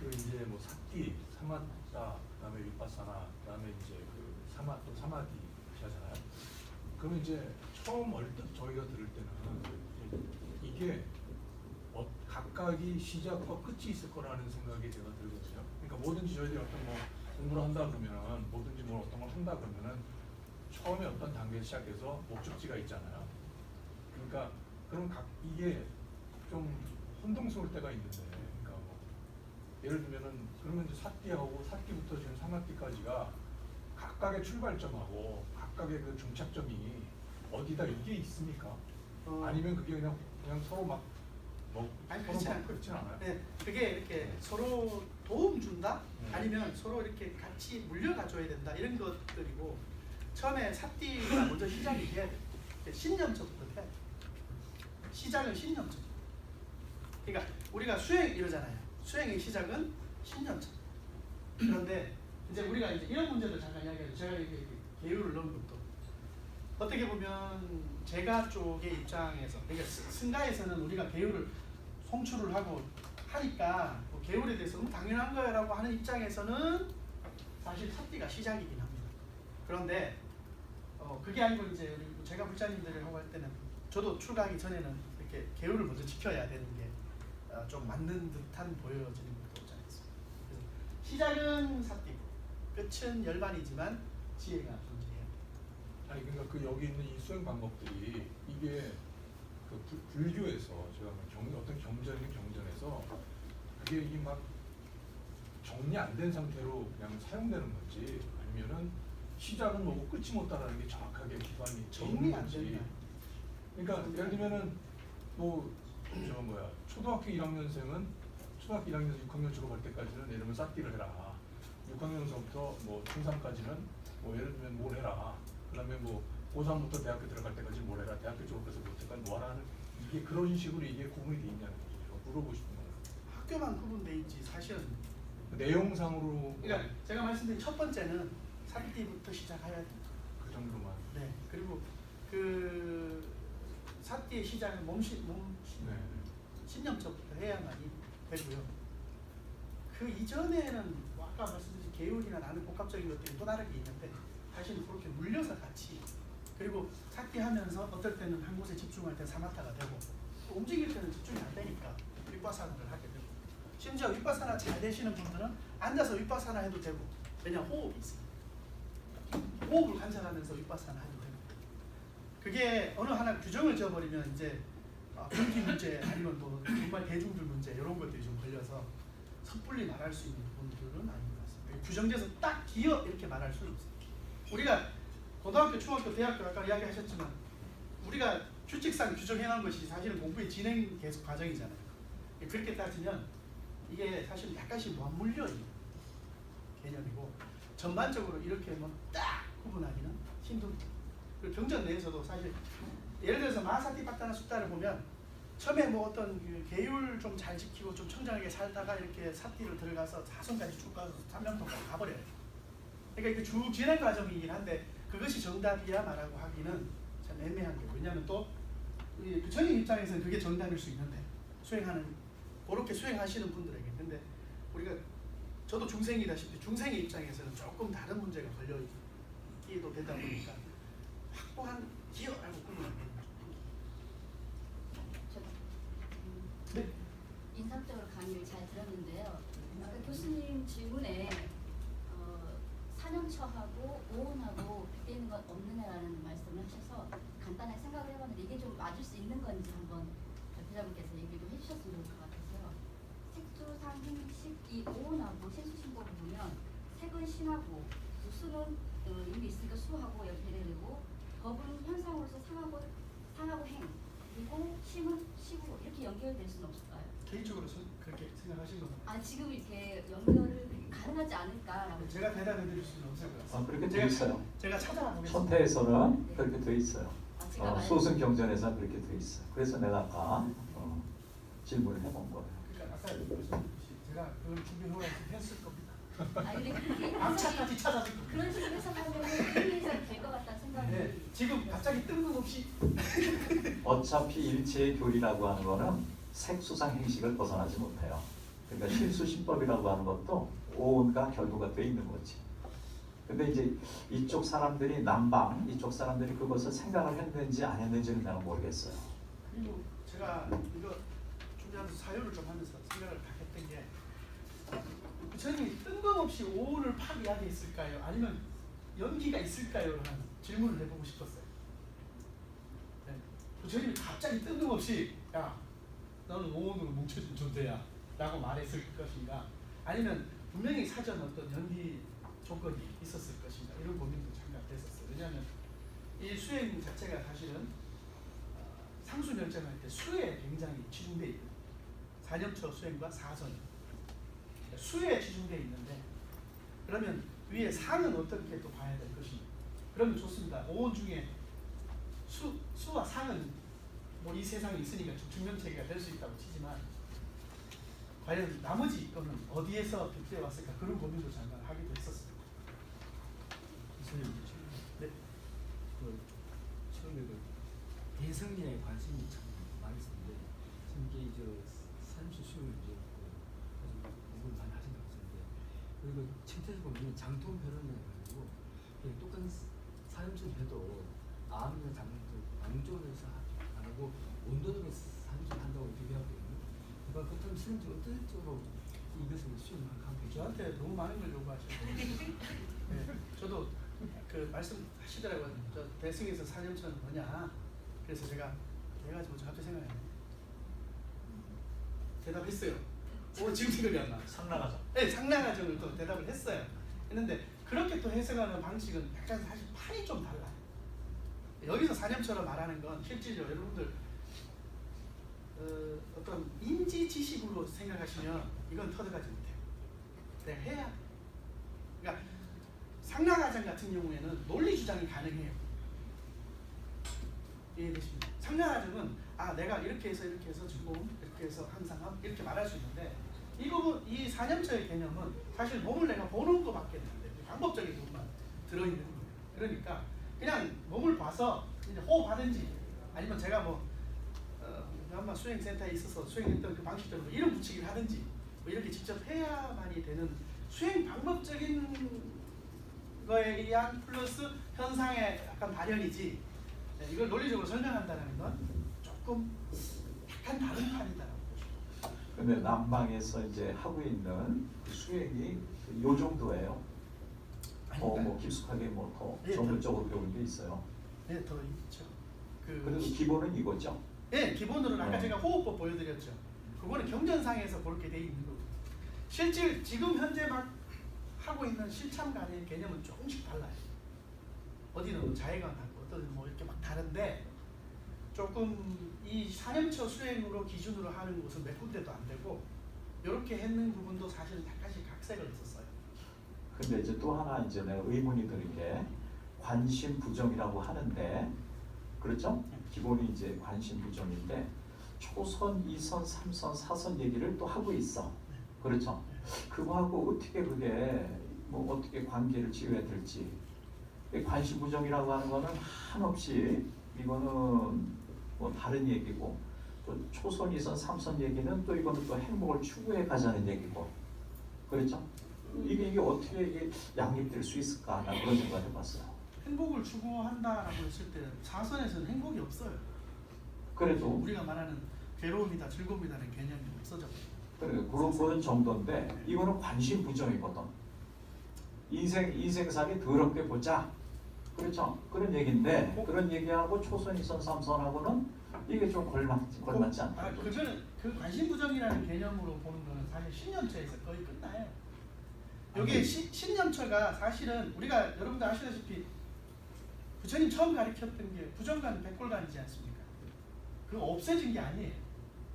그 이제 뭐 사띠, 사마타, 그다음에 위파사나, 그다음에 이제 그 또 사마디 하잖아요. 그러면 이제 처음 얼뜻 저희가 들을 때는 이게 각각이 시작과 끝이 있을 거라는 생각이 제가 들거든요. 그러니까 뭐든지 저희들이 어떤 뭐 공부를 한다 그러면은 뭐든지 뭐 어떤 걸 한다 그러면은 처음에 어떤 단계에 시작해서 목적지가 있잖아요. 그러니까 그럼 이게 좀 혼동스러울 때가 있는데, 그러니까 뭐 예를 들면은 그러면 이제 사띠하고 사띠부터 지금 사마띠까지가 각각의 출발점하고 각각의 그 중착점이 어디다 이게 있습니까? 아니면 그게 그냥 서로 막 뭐 아니 서로 그렇지 막 그렇진 않아요. 네, 그게 이렇게 서로 도움 준다? 네. 아니면 서로 이렇게 같이 물려가줘야 된다 이런 것들이고 처음에 사띠가 먼저 시작이 돼야 돼. 신념적부터 돼야 돼. 시작은 신념적. 그러니까 우리가 수행 이러잖아요. 수행의 시작은 신념적. 그런데 이제 우리가 이제 이런 문제도 잠깐 이야기하죠. 제가 이게 계율을 넣은 것도 어떻게 보면 제가 쪽의 입장에서, 그러니까 승가에서는 우리가 계율을 송출을 하고 하니까 뭐 계율에 대해서 너무 당연한 거야라고 하는 입장에서는 사실 삿띠가 시작이긴 합니다. 그런데 그게 아니고 이제 우리 제가 불자님들하고 할 때는 저도 출가하기 전에는 이렇게 계율을 먼저 지켜야 되는 게 좀 맞는 듯한 보여지는 것도 없지 않습니다. 그래서 시작은 삿띠고 끝은 열반이지만 지혜가 존재해요. 아니 그러니까 그 여기 있는 이 수행 방법들이 이게 그 불교에서 제가 어떤 경전인 경전에서 그게 이게 막 정리 안 된 상태로 그냥 사용되는 건지 아니면은 시작은 뭐고 끝이 뭐다라는 게 정확하게 기반이 정리 안 건지. 된다. 그러니까 예를 들면은 뭐 저 뭐야 초등학교 1학년생은 초등학교 1학년에서 6학년 졸업할 때까지는 예를 들면 싹띠를 해라. 6학년서부터 뭐 중3까지는 뭐 예를 들면 뭘 해라. 그다음에 뭐 고3부터 대학교 들어갈 때까지 뭘 해라. 대학교 졸업해서 뭐 어쨌든 뭐 하라는 이게 그런 식으로 이게 구분이 돼 있냐는 거죠. 물어보고 싶은 거예요. 학교만 구분돼 있지 사실은. 내용상으로 그러니까 제가 말씀드린 첫 번째는 삿띠부터 시작해야 됩니다. 그 정도만. 네. 그리고 그 삿띠의 시작은 몸 네. 신념적부터 해야만이 되고요. 그 이전에는 뭐 아까 말씀드린 계율이나 나는 복합적인 것들이 또 다르게 있는데 사실 그렇게 물려서 같이 그리고 삿띠 하면서 어떨 때는 한 곳에 집중할 때 사마타가 되고 또 움직일 때는 집중이 안 되니까 윗바사나를 하게 되고 심지어 윗바사나 잘 되시는 분들은 앉아서 윗바사나 해도 되고 왜냐하면 호흡이 있습니다. 호흡을 관찰하면서 윗바사나 해도 되고 그게 어느 하나 규정을 지어버리면 이제 분기 문제 아니면 또 정말 대중들 문제 이런 것들이 좀 걸려서 섣불리 말할 수 있는 부분들은 아닌 것 같습니다. 규정돼서 딱 기어 이렇게 말할 수는 없어요. 우리가 고등학교, 중학교, 대학교 아까 이야기하셨지만 우리가 규칙상 규정해놓은 것이 사실은 공부의 진행 계속 과정이잖아요. 그렇게 따지면 이게 사실 약간씩 맞물려 있는 개념이고 전반적으로 이렇게 뭐 딱 구분하기는 힘듭니다. 그리고 경전 내에서도 사실 예를 들어서 마사티파타나 숫다를 보면 처음에 뭐 어떤 그 계율 좀 잘 지키고 좀 청정하게 살다가 이렇게 삿띠를 들어가서 사선까지 쭉 가서 삼명통까지 가버려요. 그러니까 이게 쭉 진행 과정이긴 한데 그것이 정답이야 말하고 하기는 참 애매한 게 왜냐하면 또 부처님 입장에서는 그게 정답일 수 있는데 수행하는 그렇게 수행하시는 분들에게 근데 우리가 저도 중생이다시피 중생의 입장에서는 조금 다른 문제가 걸려 있기도 되다 보니까 확고한 기여라고 꾸미는 거죠. 네. 인상적으로 강의를 잘 들었는데요. 아까 교수님 질문에 사념처하고 오온하고 빗대는 건 없느냐라는 말씀을 하셔서 간단하게 생각을 해봤는데 이게 좀 맞을 수 있는 건지 한번 대표자분께서 얘기도 해주셨으면 좋을 것 같아서요. 색수상 행식 이 오온하고 신수신법을 보면 색은 신하고 수는 이미 있으니까 수하고 연결이 되고 법은 현상으로서 상하고 행 그리고 심은 시고 이렇게 연결될 수는 없을까요? 개인적으로 그렇게 생각하신 건가요? 아 지금 이렇게 연결을 가능하지 않을까라고. 제가 대답해드릴 수는 없을 것 같습니다. 그렇게 돼 있어요. 제가 찾아보겠습니다. 선태에서는 네. 그렇게 돼 있어요. 아, 제가 소승 경전에서는 그렇게 돼 있어요. 그래서 내가 아까 질문을 해본 거예요. 그러니까 아까 말씀드렸듯이 제가 그걸 준비해오라고 했을 겁니다. 아 근데 그렇게 암차까지 찾아줄 겁니다. 그런 식으로 해석하면 의미해석이 될 것 같다는 생각이. 네, 지금 갑자기 뜬금없이 어차피 일체의 교리라고 하는 거는 색수상 행식을 벗어나지 못해요. 그러니까 실수신법이라고 하는 것도 오온과 결부가 돼 있는 거지. 근데 이제 이쪽 사람들이 남방, 이쪽 사람들이 그것을 생각을 했는지 안 했는지는 내가 모르겠어요. 그리고 제가 이거 준비하면서 사유를 좀 하면서 생각을 다 했던 게 부처님이 뜬금없이 오온을 팍 이야기했을까요? 아니면 연기가 있을까요? 라는 질문을 해보고 싶었어요. 네. 부처님이 갑자기 뜬금없이 야 너는 오온으로 뭉쳐진 존재야 라고 말했을 것인가 아니면 분명히 사전 어떤 연기 조건이 있었을 것인가 이런 고민도 잠깐 됐었어요. 왜냐하면 이 수행 자체가 사실은 상수 결정할 때 수에 굉장히 치중되어 있는 사념처 수행과 사선 수에 치중되어 있는데 그러면 위에 상은 어떻게 또 봐야 될 것인가 그러면 좋습니다. 오온 중에 수와 상은 뭐 이 세상에 있으니까 중명체계가 될 수 있다고 치지만 과연 나머지 거는 어디에서 빗대어 왔을까 그런 고민도 잠깐 하기도 했었습니다. 해석에 관심이 참 많이 있는데 지금 이게 사임수 수용 이제 공부를 많이 하신다고 했는데 그리고 책에서 보면 장통 변론을 가지고 똑같은 사임수를 해도 암이나 방존에서 안 하고 온도적인 사임수를 한다고 비교하거든요. 그러니까 그렇다면 실제 어떤 쪽으로 이것을 수용을 하고 계시죠? 저한테 너무 많은 걸 요구하시고 네, 저도 그 말씀하시더라고요. 저 대승에서 4년차는 뭐냐. 그래서 제가 해가지고 저 갑자기 생각나네. 대답했어요. 지금 생각이 안 나. 상나가자. 네, 상나가정을 또 대답을 했어요. 했는데 그렇게 또 해석하는 방식은 약간 사실 판이 좀 달라요. 여기서 4년처럼 말하는 건 실질적으로 여러분들 어떤 인지 지식으로 생각하시면 이건 터득하지 못해요. 내가 해야. 그러니까 상나가정 같은 경우에는 논리 주장이 가능해요. 이해되십니까? 상나가정은 내가 이렇게 해서 즐거움, 이렇게 해서 항상 이렇게 말할 수 있는데 이 4년처의 개념은 사실 몸을 내가 보는 것밖에 안 돼요. 방법적인 부분만 들어있는 거예요. 그러니까 그냥 몸을 봐서 이제 호흡하든지 아니면 제가 한번 수행센터에 있어서 수행했던 그 방식대로 이름 붙이기를 하든지 이렇게 직접 해야만이 되는 수행 방법적인 거에 의한 플러스 현상의 약간 발현이지 이걸 논리적으로 설명한다는 건 조금 약간 다른 판이다라고 보시죠. 근데 남방에서 이제 하고 있는 그 수행이 요 정도예요. 뭐 깊숙하게 더 네, 전문적으로 배우는 게 있어요. 네, 더 있죠. 그래도 기본은 이거죠. 네, 기본으로는 아까 제가 호흡법 보여드렸죠. 그거는 경전상에서 그렇게 돼 있는 거고 실질 지금 현재 막 하고 있는 실참 간의 개념은 조금씩 달라요. 어디는 자해관하고 어떤 이렇게 막 다른데 조금 이 4년처 수행으로 기준으로 하는 곳은 몇 군데도 안 되고 이렇게 했는 부분도 사실은 약간씩 각색을 했었어요. 근데 이제 또 하나 이제 내가 의문이 드는 게 관심 부정이라고 하는데 그렇죠? 기본이 이제 관심 부정인데 초선, 2선, 3선, 4선 얘기를 또 하고 있어. 그렇죠? 그거하고 어떻게 그게 어떻게 관계를 지어야 될지 관심 부정이라고 하는 거는 한없이 이거는 다른 얘기고 또 초선, 2선, 3선 얘기는 또 이거는 또 행복을 추구해 가자는 얘기고 그렇죠? 이게 어떻게 이게 양립될 수 있을까? 나 그런 생각을 해봤어요. 행복을 추구한다라고 했을 때 4선에서는 행복이 없어요. 그래도 우리가 말하는 괴로움이다, 즐거움이다는 개념이 없어져. 그런 정도인데 이거는 관심 부정이거든. 인생살이 더럽게 보자. 그렇죠? 그런 얘기인데 그런 얘기하고 초선, 2선, 3선하고는 이게 좀 걸맞지 않다. 그거는 그 관심 부정이라는 개념으로 보는 거는 사실 신념처에서 거의 끝나요. 여기 신념처가 사실은 우리가 여러분들 아시다시피 부처님 처음 가르쳤던 게 부정관, 백골관이지 않습니까? 그거 없애진 게 아니에요.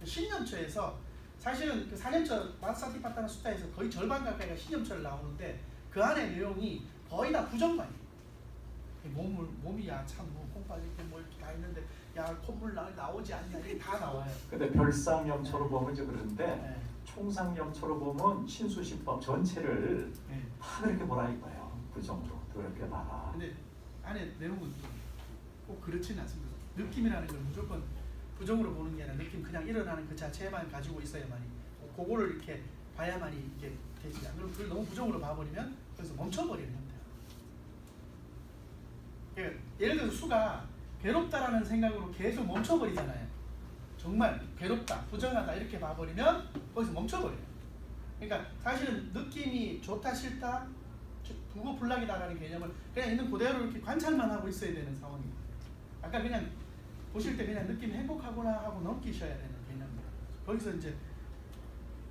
신념처에서 사실은 그 4년처 마사티파타나 숫자에서 거의 절반 가까이가 신념처를 나오는데 그 안에 내용이 거의 다 부정관이에요. 몸이야 참 콩 빠질 때 이렇게 다 있는데 야 콧물 나오지 않냐 이게 다 나와요. 근데 별상염초로 보면 이제 그런데 네. 총상염초로 보면 신수신법 전체를 네. 다 그렇게 보라 이거예요. 부정으로 그렇게 봐라. 근데 안에 내용은 꼭 그렇지는 않습니다. 느낌이라는 걸 무조건 부정으로 보는 게 아니라 느낌 그냥 일어나는 그 자체만 가지고 있어야만이 그거를 이렇게 봐야만이 이게 되지. 안 그러면 그걸 너무 부정으로 봐버리면 거기서 멈춰버리는 형태예요. 그러니까 예를 들어서 수가 괴롭다라는 생각으로 계속 멈춰버리잖아요. 정말 괴롭다, 부정하다 이렇게 봐버리면 거기서 멈춰버려요. 그러니까 사실은 느낌이 좋다 싫다 부고불락이다라는 개념을 그냥 있는 그대로 이렇게 관찰만 하고 있어야 되는 상황입니다. 아까 그냥 보실 때 그냥 느낌이 행복하구나 하고 넘기셔야 되는 개념입니다. 거기서 이제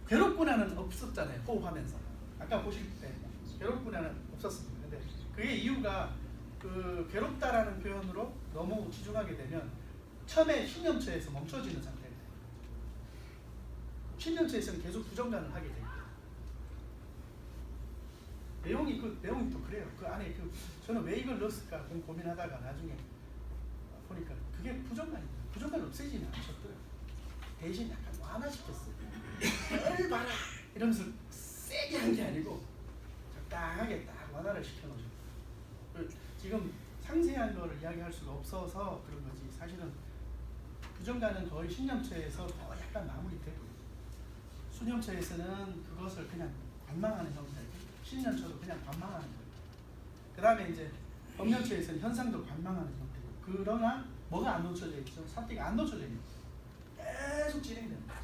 괴롭구나는 없었잖아요. 호흡하면서 아까 보실 때 괴롭구나는 없었습니다. 근데 그게 이유가 그 괴롭다라는 표현으로 너무 치중하게 되면 처음에 신념처에서 멈춰지는 상태예요. 신념처에서는 계속 부정관을 하게 됩니다. 내용이 또 그래요. 그 안에 저는 왜 이걸 넣었을까 고민하다가 나중에 보니까 그게 부정관입니다. 부정관 없애지는 않으셨더라고요. 대신 약간 완화시켰어요. 뭘 봐라 이러면서 세게 한 게 아니고 적당하게 딱 완화를 시켜놓으셨어요. 지금 상세한 거를 이야기할 수가 없어서 그런 거지 사실은 부정가는 거의 신념체에서 더 약간 마무리되고 수념체에서는 그것을 그냥 관망하는 형태고 신념체도 그냥 관망하는 거예요. 그 다음에 이제 법령체에서는 현상도 관망하는 형태고 그러나 뭐가 안 놓쳐져 있죠? 사띠가 안 놓쳐져 있는 거예요. 계속 진행되는 거죠.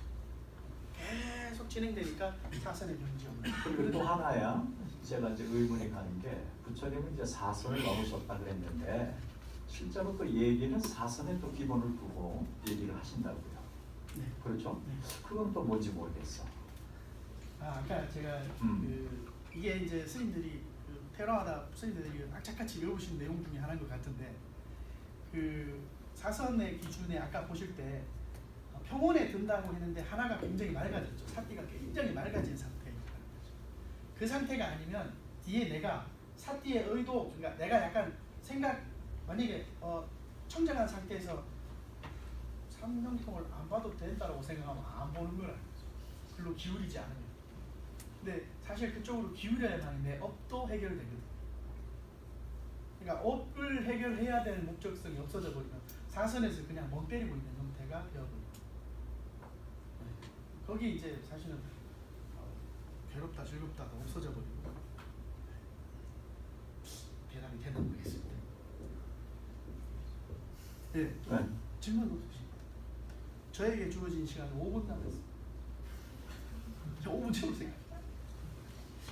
계속 진행되니까 사선의 경지 없는 그리고 또 하나야 제가 이제 의문이 가는 게 부처님은 이제 사선을 넘으셨다 그랬는데 실제로 또 얘기는 사선에 또 기본을 두고 얘기를 하신다고요. 네. 그렇죠? 네. 그건 또 뭔지 모르겠어. 아까 제가 이게 이제 스님들이 테라와다 스님들이 악착같이 외우신 내용 중에 하나인 것 같은데 그 사선의 기준에 아까 보실 때 평온에 든다고 했는데 하나가 굉장히 맑아졌죠. 사띠가 굉장히 맑아진 상태입니다. 그 상태가 아니면 뒤에 내가 사띠의 의도, 그러니까 내가 약간 생각 만약에 청정한 상태에서 삼명통을 안 봐도 된다고 생각하면 안 보는 거라. 별로 기울이지 않으면. 근데 사실 그쪽으로 기울여야만 내 업도 해결되거든. 그러니까 업을 해결해야 될 목적성이 없어져 버리면 사선에서 그냥 멍 때리고 있는 형태가 되어버립니다. 거기 이제 사실은 괴롭다 즐겁다가 없어져 버리고 대답이 되나 모르겠습니다. 네. 네. 질문 없으십니까? 저에게 주어진 시간 5분 남았습니다. 저 5분 채우세요.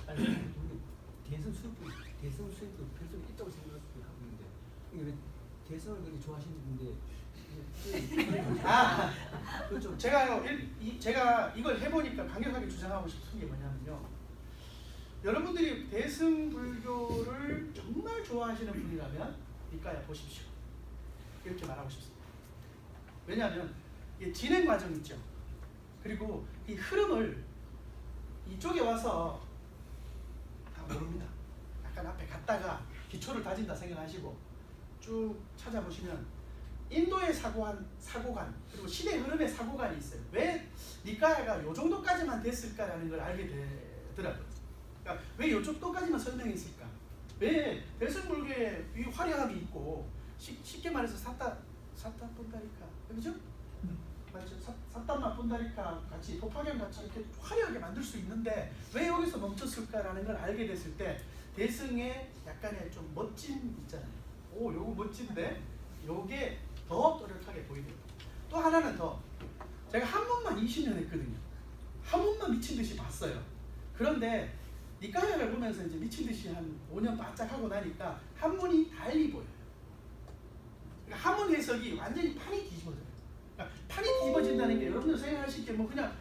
아니 우리 대선 수입도 별도 있다고 생각하고 있는데 이게 왜 대선을 그렇게 좋아하시는데 그렇죠. 제가 이걸 해보니까 강력하게 주장하고 싶은 게 뭐냐면요. 여러분들이 대승불교를 정말 좋아하시는 분이라면 니까야 보십시오. 이렇게 말하고 싶습니다. 왜냐하면 이게 진행 과정 있죠. 그리고 이 흐름을 이쪽에 와서 다 모릅니다. 약간 앞에 갔다가 기초를 다진다 생각하시고 쭉 찾아보시면 인도의 사고관 그리고 시대 흐름의 사고관이 있어요. 왜 니까야가 요 정도까지만 됐을까라는 걸 알게 되더라고요. 그러니까 왜 요 정도까지만 설명했을까? 왜 대승불교의 이 화려함이 있고 쉽게 말해서 사타 본다리카 그죠? 맞죠? 사타마 본다리카 같이 도파경 같이 이렇게 화려하게 만들 수 있는데 왜 여기서 멈췄을까라는 걸 알게 됐을 때 대승의 약간의 좀 멋짐 있잖아요. 오, 요거 멋진데 요게 더 또렷하게 보이네요. 또 하나는 더 제가 한문만 20년 했거든요. 한문만 미친 듯이 봤어요. 그런데 니까야를 보면서 이제 미친 듯이 한 5년 바짝 하고 나니까 한문이 달리 보여요. 그러니까 한문 해석이 완전히 판이 뒤집어져요. 그러니까 판이 뒤집어진다는 게 여러분들 생각하실 게 뭐 그냥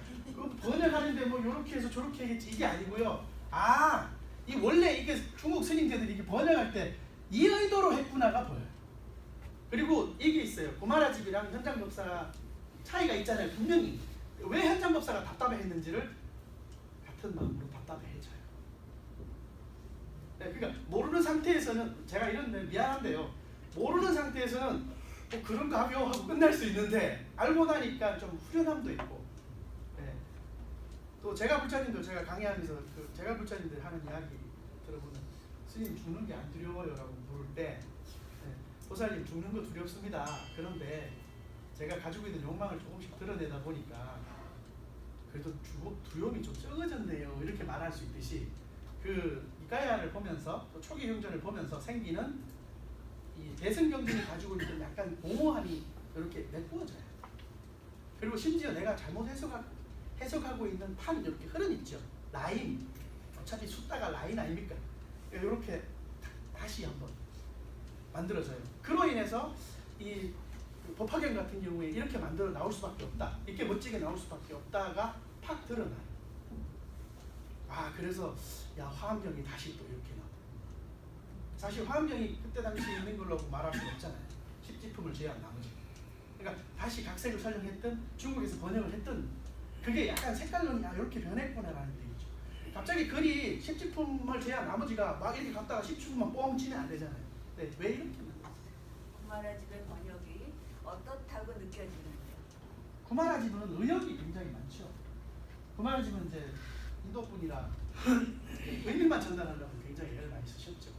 번역하는데 뭐 이렇게 해서 저렇게 하겠지 이게 아니고요. 이 원래 이게 중국 스님들이 이게 번역할 때 이 의도로 했구나가 보여요. 그리고 이게 있어요. 고마라집이랑 현장 법사 차이가 있잖아요. 분명히 왜 현장 법사가 답답해했는지를 같은 마음으로 답답해해줘요. 네, 그러니까 모르는 상태에서는 제가 이런데 미안한데요. 모르는 상태에서는 뭐 그런가 하며 하고 끝날 수 있는데 알고 나니까 좀 후련함도 있고. 네. 또 제가 불자님도 제가 강의하면서 그 제가 불자님들 하는 이야기 들어보면 스님 죽는 게 안 두려워요라고 물을 때 보살님 죽는 거 두렵습니다. 그런데 제가 가지고 있는 욕망을 조금씩 드러내다 보니까 그래도 두려움이 좀 적어졌네요. 이렇게 말할 수 있듯이 그 니까야를 보면서 또 초기 경전을 보면서 생기는 이 대승경전이 가지고 있는 약간 공허함이 이렇게 메꾸어져요. 그리고 심지어 내가 잘못 해석하고 있는 판 이렇게 흐름 있죠. 라인 어차피 숫자가 라인 아닙니까? 이렇게 다시 한번 만들어져요. 그로 인해서 이 법화경 같은 경우에 이렇게 만들어 나올 수밖에 없다. 이렇게 멋지게 나올 수밖에 없다가 팍 드러나요. 그래서 야 화엄경이 다시 또 이렇게 나와. 사실 화엄경이 그때 당시에 있는 걸로 말할 수 없잖아요. 10지품을 제외한 나머지. 그러니까 다시 각색을 설명했던 중국에서 번역을 했던 그게 약간 색깔론이 이렇게 변했구나라는 얘기죠. 갑자기 글이 10지품을 제외한 나머지가 막 이렇게 갔다가 10지품만 뻥 치면 안 되잖아요. 네, 왜 이렇게 만들었어요? 구마라집의 번역이 어떻다고 느껴지는 거예요? 구마라집은 의역이 굉장히 많죠. 구마라집은 이제 인도분이라 의미만 전달하려고 굉장히 애를 많이 쓰셨죠.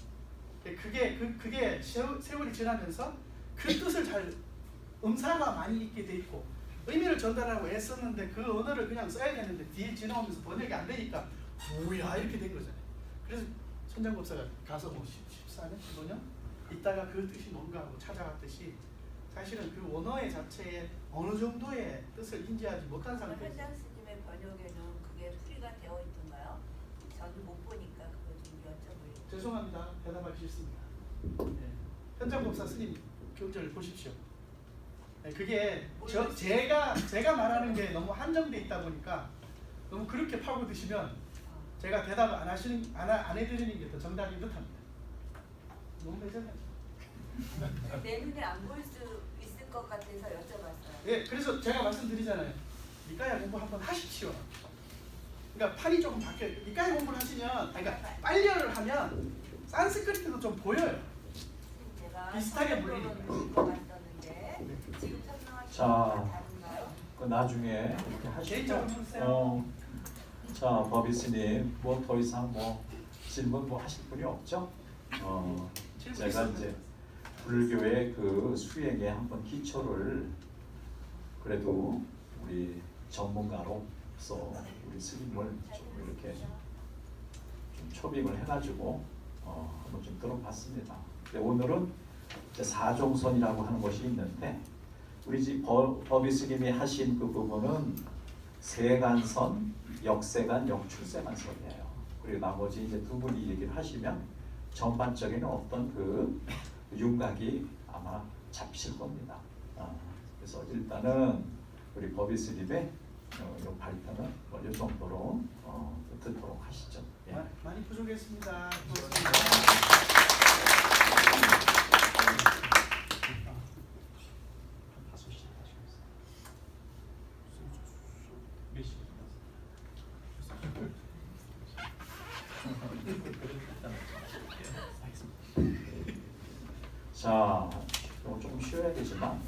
그게 세월이 지나면서 그 뜻을 잘 음사가 많이 있게 돼 있고 의미를 전달하고 애썼는데 그 언어를 그냥 써야겠는데 뒤에 지나오면서 번역이 안 되니까 뭐야 이렇게 된 거잖아요. 그래서 천장법사가 가서 뭐 14년, 15년 있다가 그 뜻이 뭔가 하고 찾아갔듯이 사실은 그 원어의 자체에 어느 정도의 뜻을 인지하지 못한 상태에서 현장 스님의 번역에는 그게 풀이가 되어 있던가요? 저는 못 보니까 그거 좀 여쭤보려고. 죄송합니다. 대답하기 싫습니다. 네. 현장법사 스님 경전을 보십시오. 네, 그게 제가 말하는 게 너무 한정돼 있다 보니까 너무 그렇게 파고드시면 제가 대답을 안 해드리는 게 더 정답인 듯합니다. 너무 매정하죠. 내 눈에 안 볼 수 있을 것 같아서 여쭤봤어요. 예, 그래서 제가 말씀드리잖아요. 니까야 공부 한번 하십시오. 그러니까 판이 조금 바뀌어요. 니까야 공부를 하시면, 그러니까 빨리어를 하면 산스크리트도 좀 보여요. 제가 비슷하게 처음으로 보이니까. 읽어봤었는데 지금 설명하신 자, 거랑 다른가요? 그 나중에 이렇게 하시죠. 개인적으로 해주세요. 자, 버비스님 뭐 더 이상 뭐 질문 뭐 하실 분이 없죠? 질문 제가 있으면 이제 불교의 그 수행에 한번 기초를 그래도 우리 전문가로서 우리 스님을 좀 이렇게 좀 초빙을 해가지고 한번 좀 들어봤습니다. 근데 오늘은 이제 사종선이라고 하는 것이 있는데 우리 집 버비스님이 하신 그 부분은 세간선, 역세간, 역출세간선이에요. 그리고 나머지 이제 두 분이 얘기를 하시면 전반적인 어떤 그 윤곽이 아마 잡히실 겁니다. 그래서 일단은 우리 버비스님의 이 발표는 이 정도로 듣도록 하시죠. 예. 많이 부족했습니다. 자, 이거 조금 쉬어야 되지만